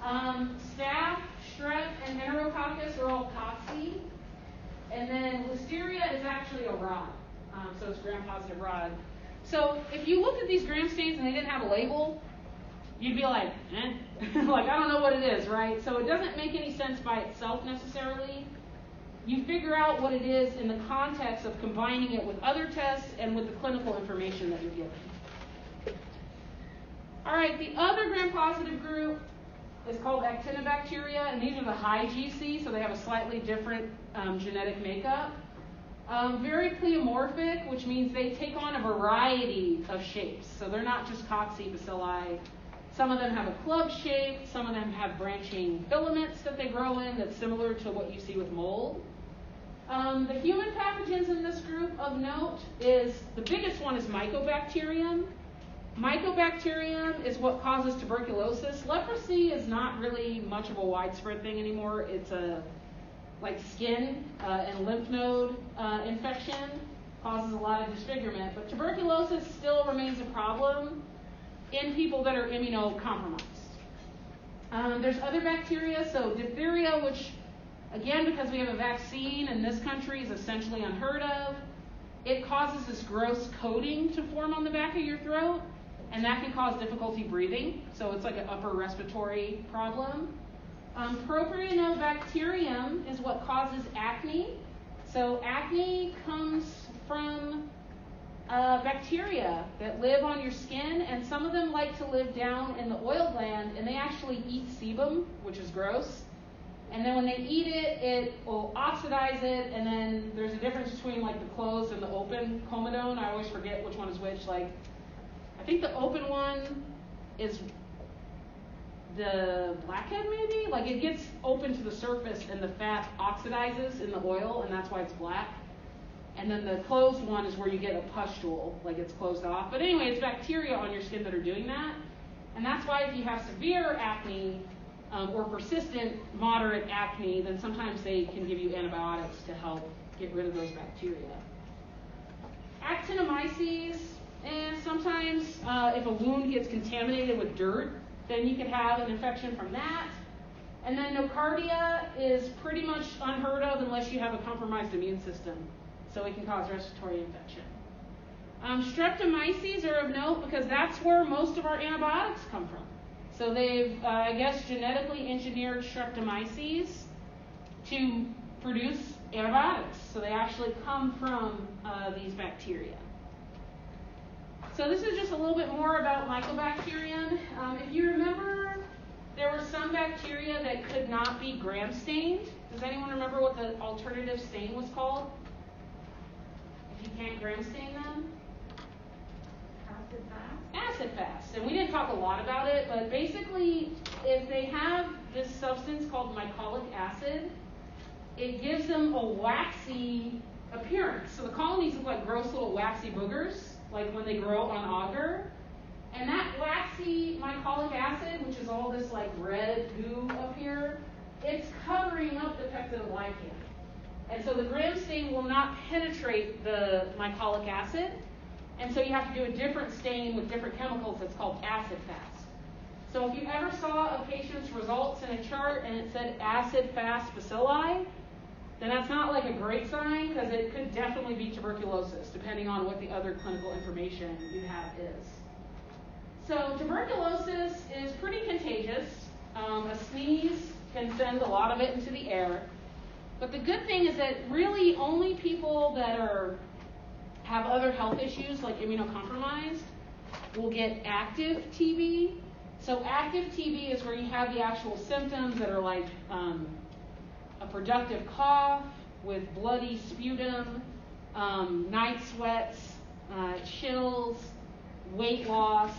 A: Staph, strep, and enterococcus are all COXY. And then listeria is actually a rod. So it's gram-positive rod. So if you looked at these gram stains and they didn't have a label, you'd be like, like, I don't know what it is, right? So it doesn't make any sense by itself necessarily. You figure out what it is in the context of combining it with other tests and with the clinical information that you're given. All right, the other gram-positive group is called actinobacteria, and these are the high GC, so they have a slightly different genetic makeup. Very pleomorphic, which means they take on a variety of shapes. So they're not just coccibacilli. Some of them have a club shape. Some of them have branching filaments that they grow in that's similar to what you see with mold. The human pathogens in this group of note is, the biggest one is Mycobacterium. Mycobacterium is what causes tuberculosis. Leprosy is not really much of a widespread thing anymore. It's like skin and lymph node infection, causes a lot of disfigurement. But tuberculosis still remains a problem in people that are immunocompromised. There's other bacteria, so diphtheria, which again, because we have a vaccine in this country, is essentially unheard of. It causes this gross coating to form on the back of your throat, and that can cause difficulty breathing. So it's like an upper respiratory problem. Propionobacterium is what causes acne. So acne comes from bacteria that live on your skin, and some of them like to live down in the oil gland, and they actually eat sebum, which is gross. And then when they eat it, it will oxidize it, and then there's a difference between like the closed and the open comedone. I always forget which one is which. Like, I think the open one is the blackhead maybe? Like it gets open to the surface and the fat oxidizes in the oil, and that's why it's black. And then the closed one is where you get a pustule, like it's closed off. But anyway, it's bacteria on your skin that are doing that. And that's why if you have severe acne or persistent moderate acne, then sometimes they can give you antibiotics to help get rid of those bacteria. Actinomyces, and sometimes if a wound gets contaminated with dirt, then you can have an infection from that. And then nocardia is pretty much unheard of unless you have a compromised immune system. So it can cause respiratory infection. Streptomyces are of note because that's where most of our antibiotics come from. So they've, I guess, genetically engineered streptomyces to produce antibiotics. So they actually come from these bacteria. So this is just a little bit more about Mycobacterium. If you remember, there were some bacteria that could not be gram-stained. Does anyone remember what the alternative stain was called? If you can't gram-stain them? Acid fast. And we didn't talk a lot about it, but basically, if they have this substance called mycolic acid, it gives them a waxy appearance. So the colonies look like gross little waxy boogers, like when they grow on agar. And that waxy mycolic acid, which is all this like red goo up here, it's covering up the peptidoglycan. And so the gram stain will not penetrate the mycolic acid. And so you have to do a different stain with different chemicals that's called acid fast. So if you ever saw a patient's results in a chart and it said acid fast bacilli, then that's not like a great sign because it could definitely be tuberculosis, depending on what the other clinical information you have is. So tuberculosis is pretty contagious. A sneeze can send a lot of it into the air. But the good thing is that really only people that have other health issues like immunocompromised will get active TB. So active TB is where you have the actual symptoms that are like a productive cough with bloody sputum, night sweats, chills, weight loss.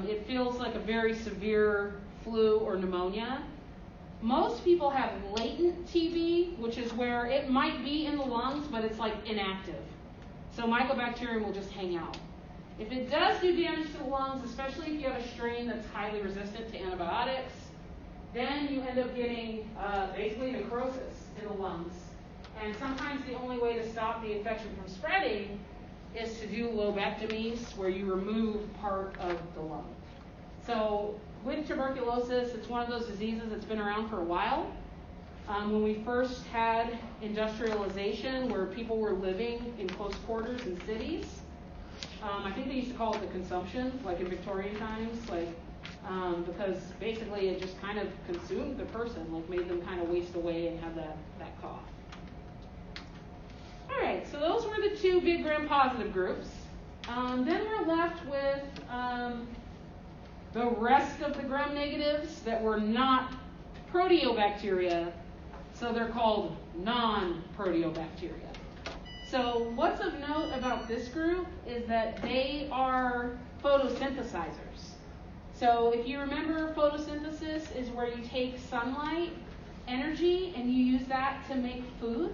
A: It feels like a very severe flu or pneumonia. Most people have latent TB, which is where it might be in the lungs, but it's like inactive. So Mycobacterium will just hang out. If it does do damage to the lungs, especially if you have a strain that's highly resistant to antibiotics, then you end up getting basically necrosis in the lungs. And sometimes the only way to stop the infection from spreading is to do lobectomies, where you remove part of the lung. So with tuberculosis, it's one of those diseases that's been around for a while. When we first had industrialization, where people were living in close quarters in cities, I think they used to call it the consumption, like in Victorian times, like because basically it just kind of consumed the person, like made them kind of waste away and have that cough. All right, so those were the two big gram-positive groups. Then we're left with the rest of the gram-negatives that were not proteobacteria, so they're called non-proteobacteria. So what's of note about this group is that they are photosynthesizers. So if you remember, photosynthesis is where you take sunlight energy and you use that to make food.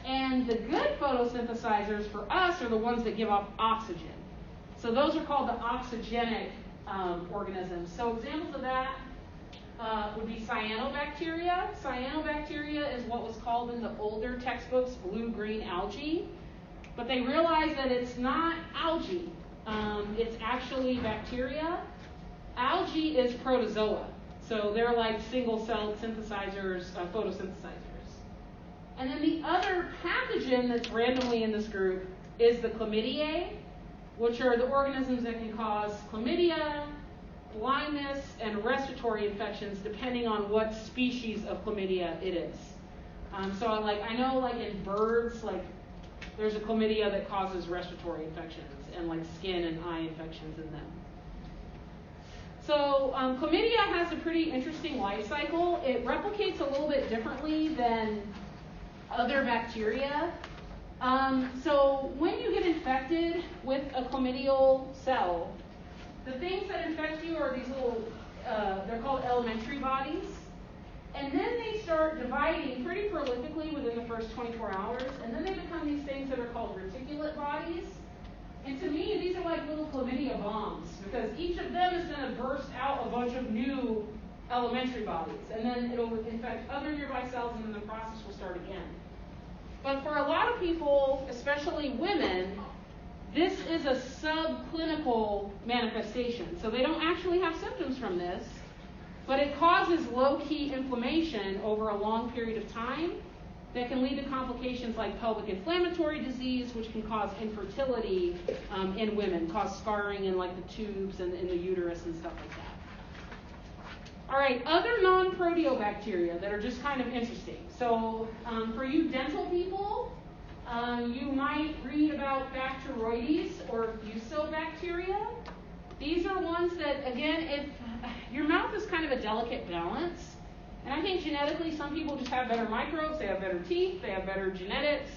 A: And the good photosynthesizers for us are the ones that give off oxygen. So those are called the oxygenic organisms. So examples of that would be cyanobacteria. Cyanobacteria is what was called in the older textbooks blue-green algae. But they realized that it's not algae. It's actually bacteria. Algae is protozoa. So they're like single-celled synthesizers, photosynthesizers. And then the other pathogen that's randomly in this group is the chlamydiae, which are the organisms that can cause chlamydia, blindness, and respiratory infections depending on what species of chlamydia it is. So I know like in birds, like there's a chlamydia that causes respiratory infections and like skin and eye infections in them. So chlamydia has a pretty interesting life cycle. It replicates a little bit differently than other bacteria. So when you get infected with a chlamydial cell, the things that infect you are these little, they're called elementary bodies. And then they start dividing pretty prolifically within the first 24 hours. And then they become these things that are called reticulate bodies. And to me, these are like little chlamydia bombs, because each of them is going to burst out a bunch of new elementary bodies. And then it'll infect other nearby cells, and then the process will start again. But for a lot of people, especially women, this is a subclinical manifestation. So they don't actually have symptoms from this, but it causes low-key inflammation over a long period of time that can lead to complications like pelvic inflammatory disease, which can cause infertility in women, cause scarring in like the tubes and in the uterus and stuff like that. All right, other non-proteobacteria that are just kind of interesting. So for you dental people, you might read about Bacteroides or Fusobacteria. These are ones that, again, if your mouth is kind of a delicate balance, and I think genetically some people just have better microbes, they have better teeth, they have better genetics,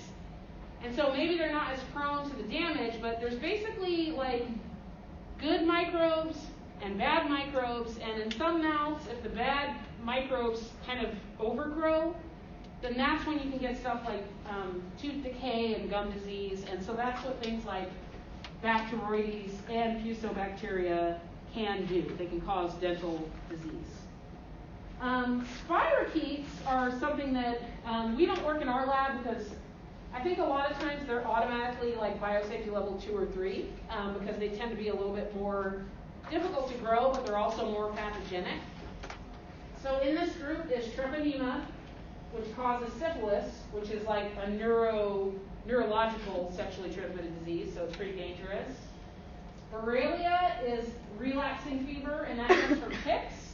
A: and so maybe they're not as prone to the damage, but there's basically like good microbes and bad microbes, and in some mouths, if the bad microbes kind of overgrow, then that's when you can get stuff like tooth decay and gum disease, and so that's what things like Bacteroides and Fusobacteria can do. They can cause dental disease. Spirochetes are something that we don't work in our lab because I think a lot of times they're automatically like biosafety level 2 or 3 because they tend to be a little bit more difficult to grow, but they're also more pathogenic. So in this group is Treponema, which causes syphilis, which is like a neurological sexually transmitted disease, so it's pretty dangerous. Borrelia is relapsing fever, and that comes from ticks.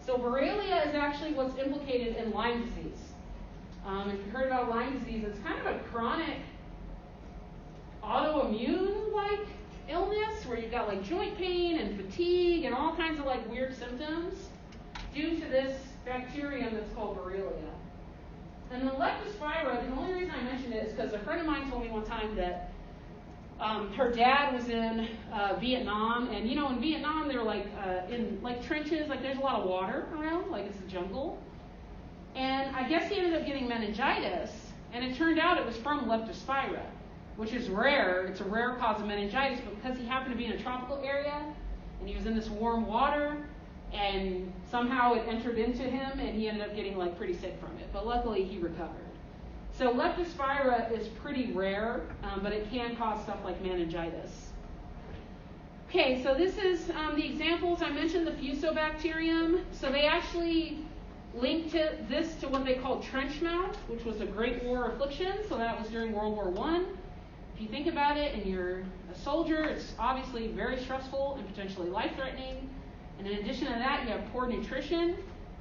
A: So Borrelia is actually what's implicated in Lyme disease. If you've heard about Lyme disease, it's kind of a chronic autoimmune-like illness where you've got like joint pain and fatigue and all kinds of like weird symptoms due to this bacterium that's called Borrelia. And the Leptospira, the only reason I mentioned it is because a friend of mine told me one time that her dad was in Vietnam, and you know, in Vietnam they're like in like trenches, like there's a lot of water around, like it's a jungle. And I guess he ended up getting meningitis, and it turned out it was from Leptospira, which is rare. It's a rare cause of meningitis, but because he happened to be in a tropical area, and he was in this warm water, and somehow it entered into him, and he ended up getting like pretty sick from it. But luckily he recovered. So Leptospira is pretty rare, but it can cause stuff like meningitis. Okay, so this is the examples. I mentioned the Fusobacterium. So they actually linked this to what they called trench mouth, which was a Great War affliction. So that was during World War I. If you think about it and you're a soldier, it's obviously very stressful and potentially life-threatening. And in addition to that, you have poor nutrition.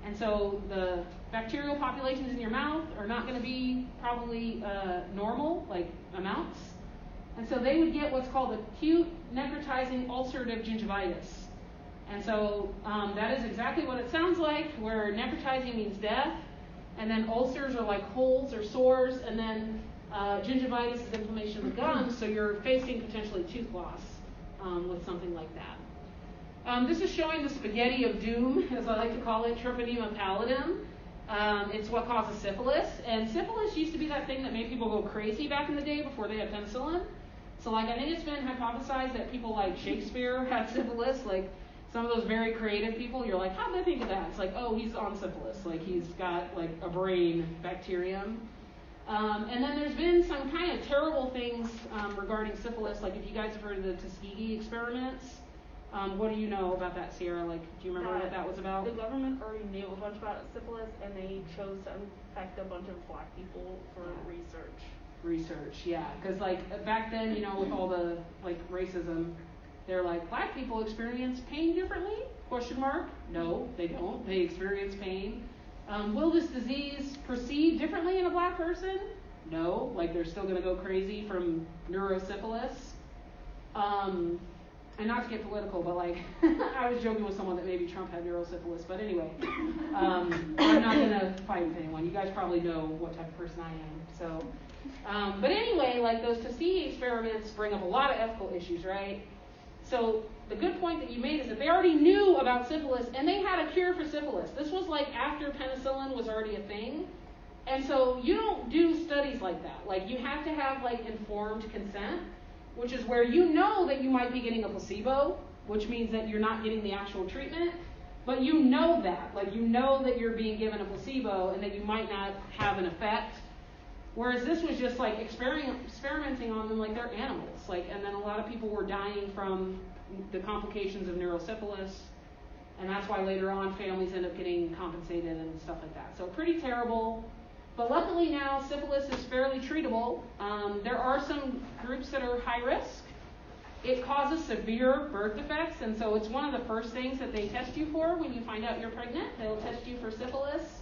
A: And so the bacterial populations in your mouth are not going to be probably normal, like amounts. And so they would get what's called acute necrotizing ulcerative gingivitis. And so that is exactly what it sounds like, where necrotizing means death. And then ulcers are like holes or sores. And then Gingivitis is inflammation of the gums, so you're facing potentially tooth loss with something like that. This is showing the spaghetti of doom, as I like to call it, Treponema pallidum. It's what causes syphilis, and syphilis used to be that thing that made people go crazy back in the day before they had penicillin. So like I think it's been hypothesized that people like Shakespeare had syphilis, like some of those very creative people, you're like, how did they think of that? It's like, oh, he's on syphilis, like he's got like a brain bacterium. And then there's been some kind of terrible things regarding syphilis, like if you guys have heard of the Tuskegee experiments. What do you know about that, Sierra? Like, do you remember what that was about?
D: The government already knew a bunch about syphilis, and they chose to infect a bunch of black people for research,
A: yeah. Because, like, back then, you know, with all the, like, racism, they're like, black people experience pain differently? Question mark. No, they don't. They experience pain. Will this disease proceed differently in a black person? No. Like, they're still going to go crazy from neurosyphilis. And not to get political, but like, I was joking with someone that maybe Trump had neurosyphilis, but anyway, I'm not going to fight with anyone. You guys probably know what type of person I am. So, but anyway, like those Tuskegee experiments bring up a lot of ethical issues, right? So the good point that you made is that they already knew about syphilis, and they had a cure for syphilis. This was like after penicillin was already a thing. And so you don't do studies like that. Like you have to have like informed consent, which is where you know that you might be getting a placebo, which means that you're not getting the actual treatment, but you know that. Like you know that you're being given a placebo and that you might not have an effect. Whereas this was just like experimenting on them like they're animals. Like, and then a lot of people were dying from the complications of neurosyphilis, and that's why later on families end up getting compensated and stuff like that. So pretty terrible. But luckily now, syphilis is fairly treatable. There are some groups that are high risk. It causes severe birth defects, and so it's one of the first things that they test you for when you find out you're pregnant. They'll test you for syphilis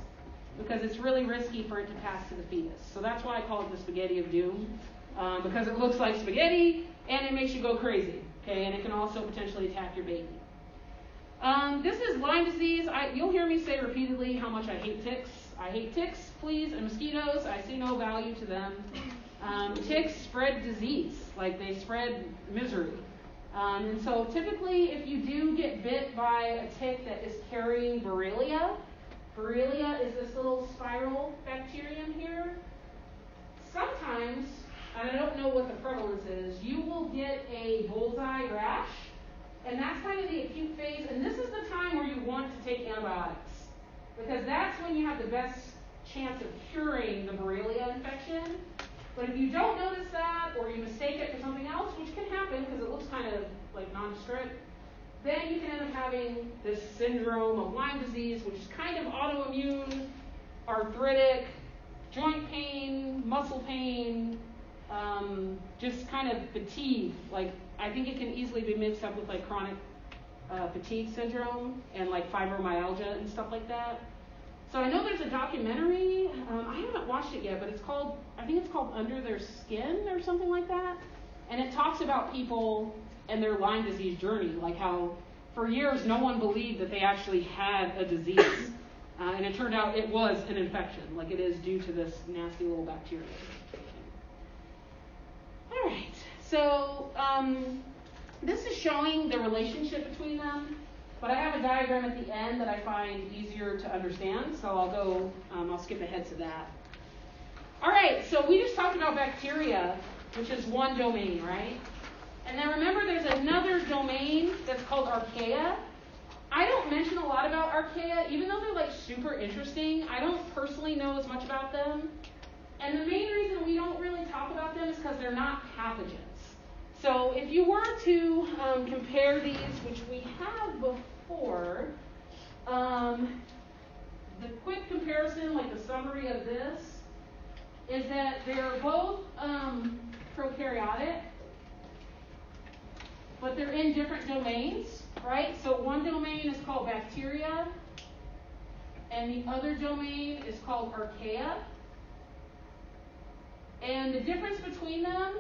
A: because it's really risky for it to pass to the fetus. So that's why I call it the spaghetti of doom, because it looks like spaghetti and it makes you go crazy. Okay, and it can also potentially attack your baby. This is Lyme disease. You'll hear me say repeatedly how much I hate ticks. I hate ticks, fleas, and mosquitoes. I see no value to them. Ticks spread disease, like they spread misery. And so typically if you do get bit by a tick that is carrying Borrelia is this little spiral bacterium here. Sometimes, and I don't know what the prevalence is, you will get a bullseye rash, and that's kind of the acute phase, and this is the time where you want to take antibiotics, because that's when you have the best chance of curing the Borrelia infection. But if you don't notice that, or you mistake it for something else, which can happen because it looks kind of like nondescript, then you can end up having this syndrome of Lyme disease, which is kind of autoimmune, arthritic, joint pain, muscle pain, just kind of fatigue. Like, I think it can easily be mixed up with like chronic fatigue syndrome and like fibromyalgia and stuff like that. So I know there's a documentary, I haven't watched it yet, but I think it's called Under Their Skin or something like that. And it talks about people and their Lyme disease journey, like how for years no one believed that they actually had a disease. And it turned out it was an infection, like it is due to this nasty little bacteria. All right, so this is showing the relationship between them. But I have a diagram at the end that I find easier to understand, so I'll skip ahead to that. All right, so we just talked about bacteria, which is one domain, right? And then remember there's another domain that's called archaea. I don't mention a lot about archaea, even though they're like super interesting. I don't personally know as much about them. And the main reason we don't really talk about them is because they're not pathogens. So if you were to compare these, which we have before, the quick comparison, like the summary of this, is that they're both prokaryotic, but they're in different domains, right? So one domain is called bacteria, and the other domain is called archaea. And the difference between them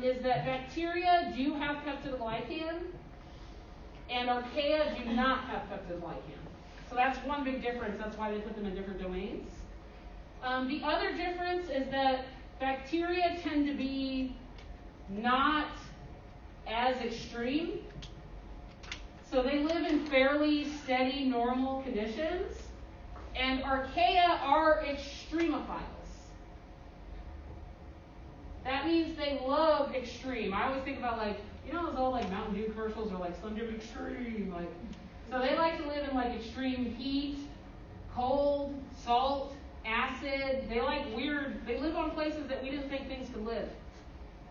A: is that bacteria do have peptidoglycan, and archaea do not have peptidoglycan. So that's one big difference. That's why they put them in different domains. The other difference is that bacteria tend to be not as extreme. So they live in fairly steady, normal conditions. And archaea are extremophiles. That means they love extreme. I always think about those old Mountain Dew commercials or Slim Jim Extreme. So they like to live in extreme heat, cold, salt, acid. They live on places that we didn't think things could live.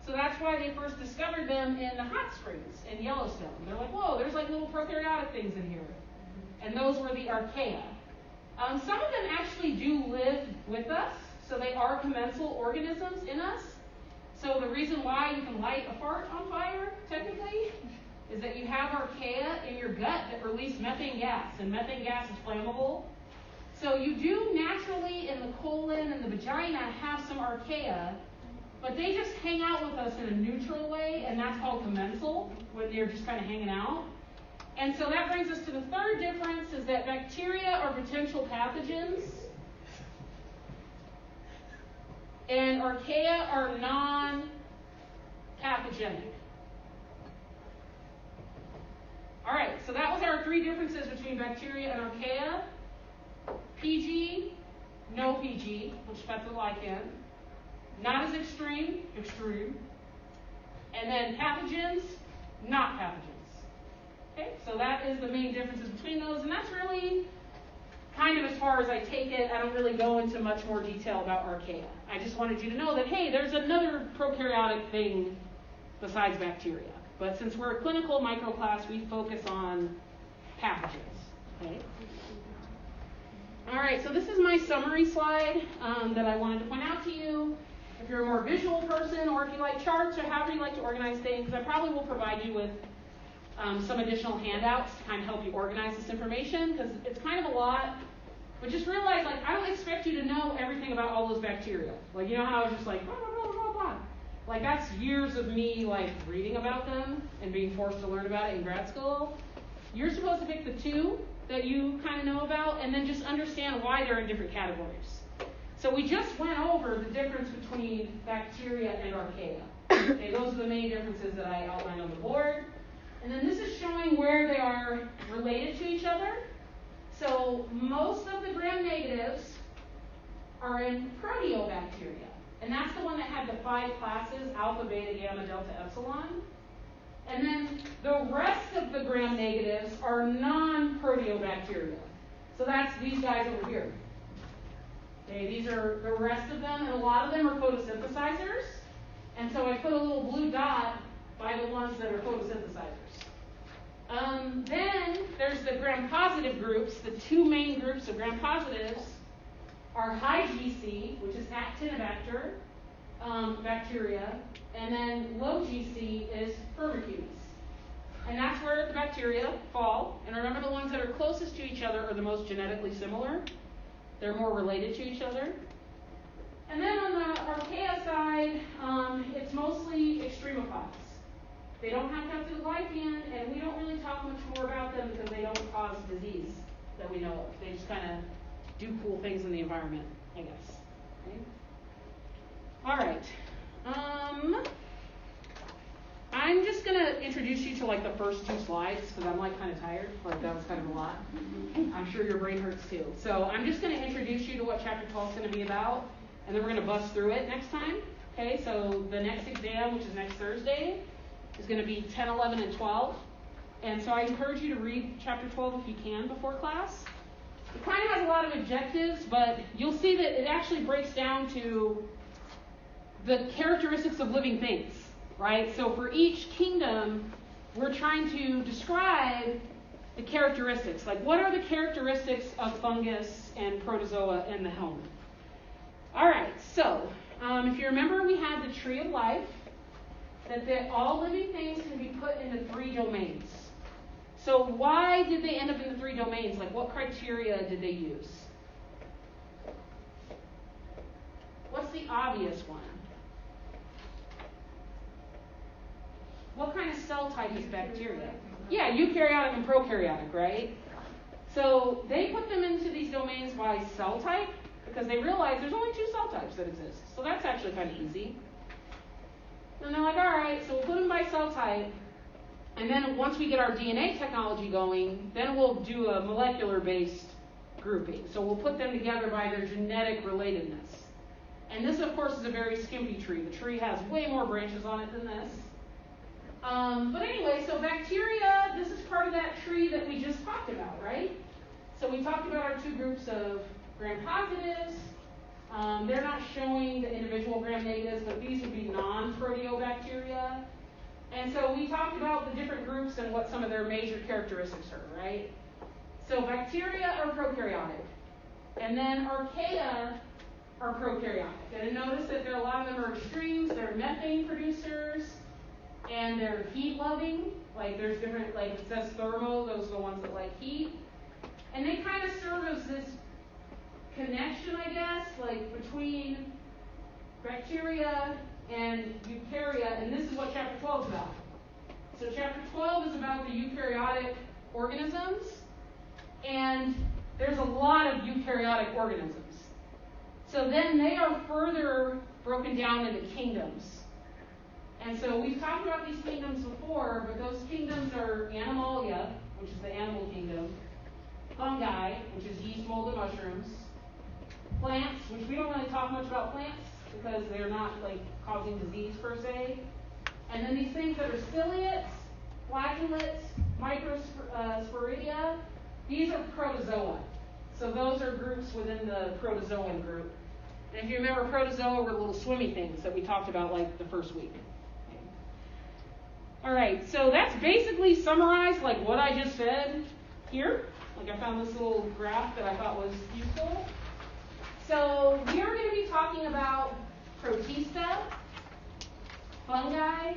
A: So that's why they first discovered them in the hot springs in Yellowstone. They're whoa, there's little prokaryotic things in here. And those were the archaea. Some of them actually do live with us. So they are commensal organisms in us. So the reason why you can light a fart on fire, technically, is that you have archaea in your gut that release methane gas. And methane gas is flammable. So you do naturally in the colon and the vagina have some archaea, but they just hang out with us in a neutral way, and that's called commensal, when they're just kind of hanging out. And so that brings us to the third difference, is that bacteria are potential pathogens, and archaea are non-pathogenic. All right, so that was our three differences between bacteria and archaea. PG, no PG, which that's a lichen. Not as extreme, and then pathogens, not pathogens. Okay, so that is the main differences between those, and that's really kind of as far as I take it. I don't really go into much more detail about archaea. I just wanted you to know that, hey, there's another prokaryotic thing besides bacteria. But since we're a clinical microclass, we focus on pathogens. Okay. All right, so this is my summary slide that I wanted to point out to you. If you're a more visual person, or if you like charts, or however you like to organize things, I probably will provide you with some additional handouts to kind of help you organize this information, because it's kind of a lot. But just realize, I don't expect you to know everything about all those bacteria. You know how I was just blah, blah, blah, blah, blah. That's years of me, reading about them and being forced to learn about it in grad school. You're supposed to pick the two that you kind of know about, and then just understand why they're in different categories. So we just went over the difference between bacteria and archaea. Okay, those are the main differences that I outlined on the board. And then this is showing where they are related to each other. So most of the gram-negatives are in proteobacteria. And that's the one that had the 5 classes, alpha, beta, gamma, delta, epsilon. And then the rest of the gram-negatives are non-proteobacteria. So that's these guys over here. Okay, these are the rest of them, and a lot of them are photosynthesizers. And so I put a little blue dot by the ones that are photosynthesizers. Then there's the gram-positive groups. The two main groups of gram-positives are high GC, which is Actinobacter bacteria, and then low GC is Firmicutes. And that's where the bacteria fall. And remember, the ones that are closest to each other are the most genetically similar. They're more related to each other. And then on the archaea side, it's mostly extremophiles. They don't have peptidoglycan, and we don't really talk much more about them because they don't cause disease that we know of. They just kind of do cool things in the environment, I guess. Okay? All right. I'm just going to introduce you to the first 2 slides because I'm kind of tired. That was kind of a lot. I'm sure your brain hurts too. So I'm just going to introduce you to what Chapter 12 is going to be about, and then we're going to bust through it next time. Okay, so the next exam, which is next Thursday, is going to be 10, 11, and 12. And so I encourage you to read Chapter 12 if you can before class. It kind of has a lot of objectives, but you'll see that it actually breaks down to the characteristics of living things, right? So for each kingdom, we're trying to describe the characteristics. What are the characteristics of fungus and protozoa in the helmet? All right, so if you remember, we had the tree of life, that all living things can be put into 3 domains. So why did they end up in the 3 domains? What criteria did they use? What's the obvious one? What kind of cell type is bacteria? Yeah, eukaryotic and prokaryotic, right? So they put them into these domains by cell type, because they realize there's only 2 cell types that exist. So that's actually kind of easy. And they're like, all right, so we'll put them by cell type. And then once we get our DNA technology going, then we'll do a molecular-based grouping. So we'll put them together by their genetic relatedness. And this, of course, is a very skimpy tree. The tree has way more branches on it than this. But anyway, so bacteria, this is part of that tree that we just talked about, right? So we talked about our 2 groups of gram-positives. They're not showing the individual gram-negatives, but these would be non-proteobacteria. And so we talked about the different groups and what some of their major characteristics are, right? So bacteria are prokaryotic. And then archaea are prokaryotic. And notice that a lot of them are extremes. They're methane producers, and they're heat-loving. Like there's different, like it says thermo, those are the ones that like heat. And they kind of serve as this connection, I guess, like between bacteria and eukarya, and this is what chapter 12 is about. So chapter 12 is about the eukaryotic organisms, and there's a lot of eukaryotic organisms. So then they are further broken down into kingdoms. And so we've talked about these kingdoms before, but those kingdoms are Animalia, which is the animal kingdom, fungi, which is yeast, mold, and mushrooms, plants, which we don't really talk much about plants because they're not like causing disease per se, and then these things that are ciliates, flagellates, microsporidia, these are protozoa. So those are groups within the protozoan group. And if you remember, protozoa were little swimmy things that we talked about like the first week. All right, so that's basically summarized like what I just said here. Like I found this little graph that I thought was useful. So we are going to be talking about protista, fungi,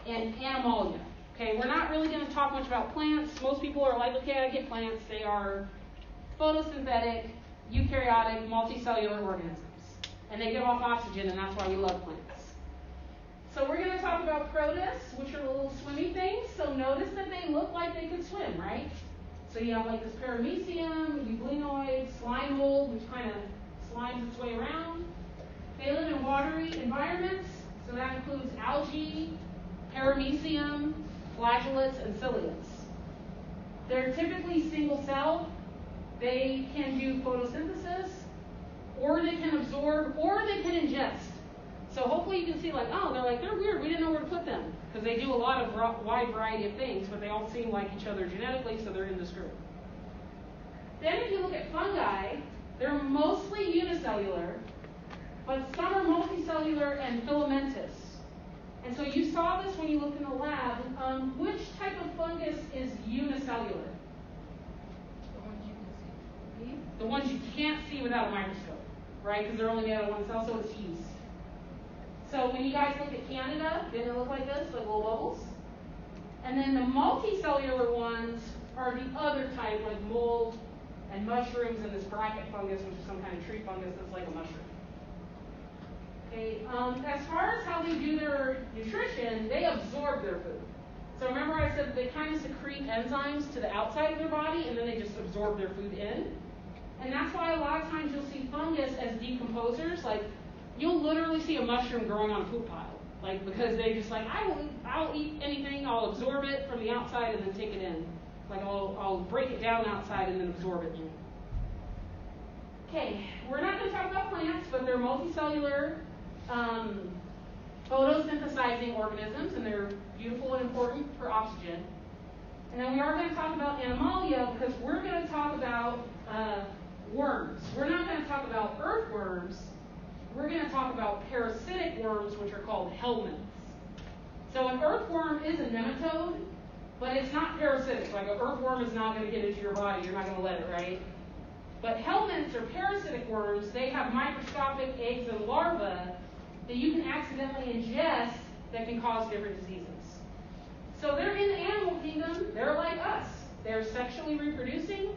A: and animalia. Okay, we're not really going to talk much about plants. Most people are like, okay, I get plants. They are photosynthetic, eukaryotic, multicellular organisms. And they give off oxygen, and that's why we love plants. So we're going to talk about protists, which are little swimmy things. So notice that they look like they can swim, right? So you have like this paramecium, euglenoid, slime mold, which kind of slimes its way around. They live in watery environments, so that includes algae, paramecium, flagellates, and ciliates. They're typically single cell. They can do photosynthesis, or they can absorb, or they can ingest. So hopefully you can see like, oh, they're weird. We didn't know where to put them. Because they do a lot of wide variety of things, but they all seem like each other genetically, so they're in this group. Then if you look at fungi, they're mostly unicellular, but some are multicellular and filamentous. And so you saw this when you looked in the lab. Which type of fungus is unicellular? The ones you can't see without a microscope, right? Because they're only made out of one cell, so it's yeast. So when you guys look at Candida, didn't it look like this, like little bubbles? And then the multicellular ones are the other type, like mold and mushrooms and this bracket fungus, which is some kind of tree fungus that's like a mushroom. Okay. As far as how they do their nutrition, they absorb their food. So remember I said that they kind of secrete enzymes to the outside of their body, and then they just absorb their food in. And that's why a lot of times you'll see fungus as decomposers. Like, you'll literally see a mushroom growing on a poop pile. Like, because they just like, I'll eat anything, I'll absorb it from the outside and then take it in. Like, I'll break it down outside and then absorb it in. Okay, we're not going to talk about plants, but they're multicellular, photosynthesizing organisms, and they're beautiful and important for oxygen. And then we are going to talk about animalia because we're going to talk about worms. We're not going to talk about earthworms. We're going to talk about parasitic worms, which are called helminths. So an earthworm is a nematode, but it's not parasitic. Like an earthworm is not going to get into your body. You're not going to let it, right? But helminths, or parasitic worms, they have microscopic eggs and larvae that you can accidentally ingest that can cause different diseases. So they're in the animal kingdom. They're like us. They're sexually reproducing,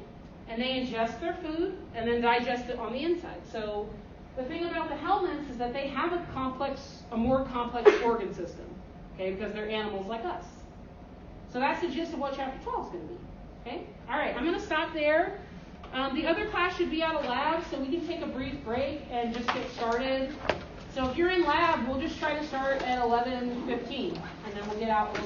A: and they ingest their food and then digest it on the inside. So the thing about the helminths is that they have a more complex organ system, okay, because they're animals like us. So that's the gist of what chapter 12 is going to be. Okay? All right, I'm going to stop there. The other class should be out of lab, so we can take a brief break and just get started. So if you're in lab, we'll just try to start at 11:15, and then we'll get out a little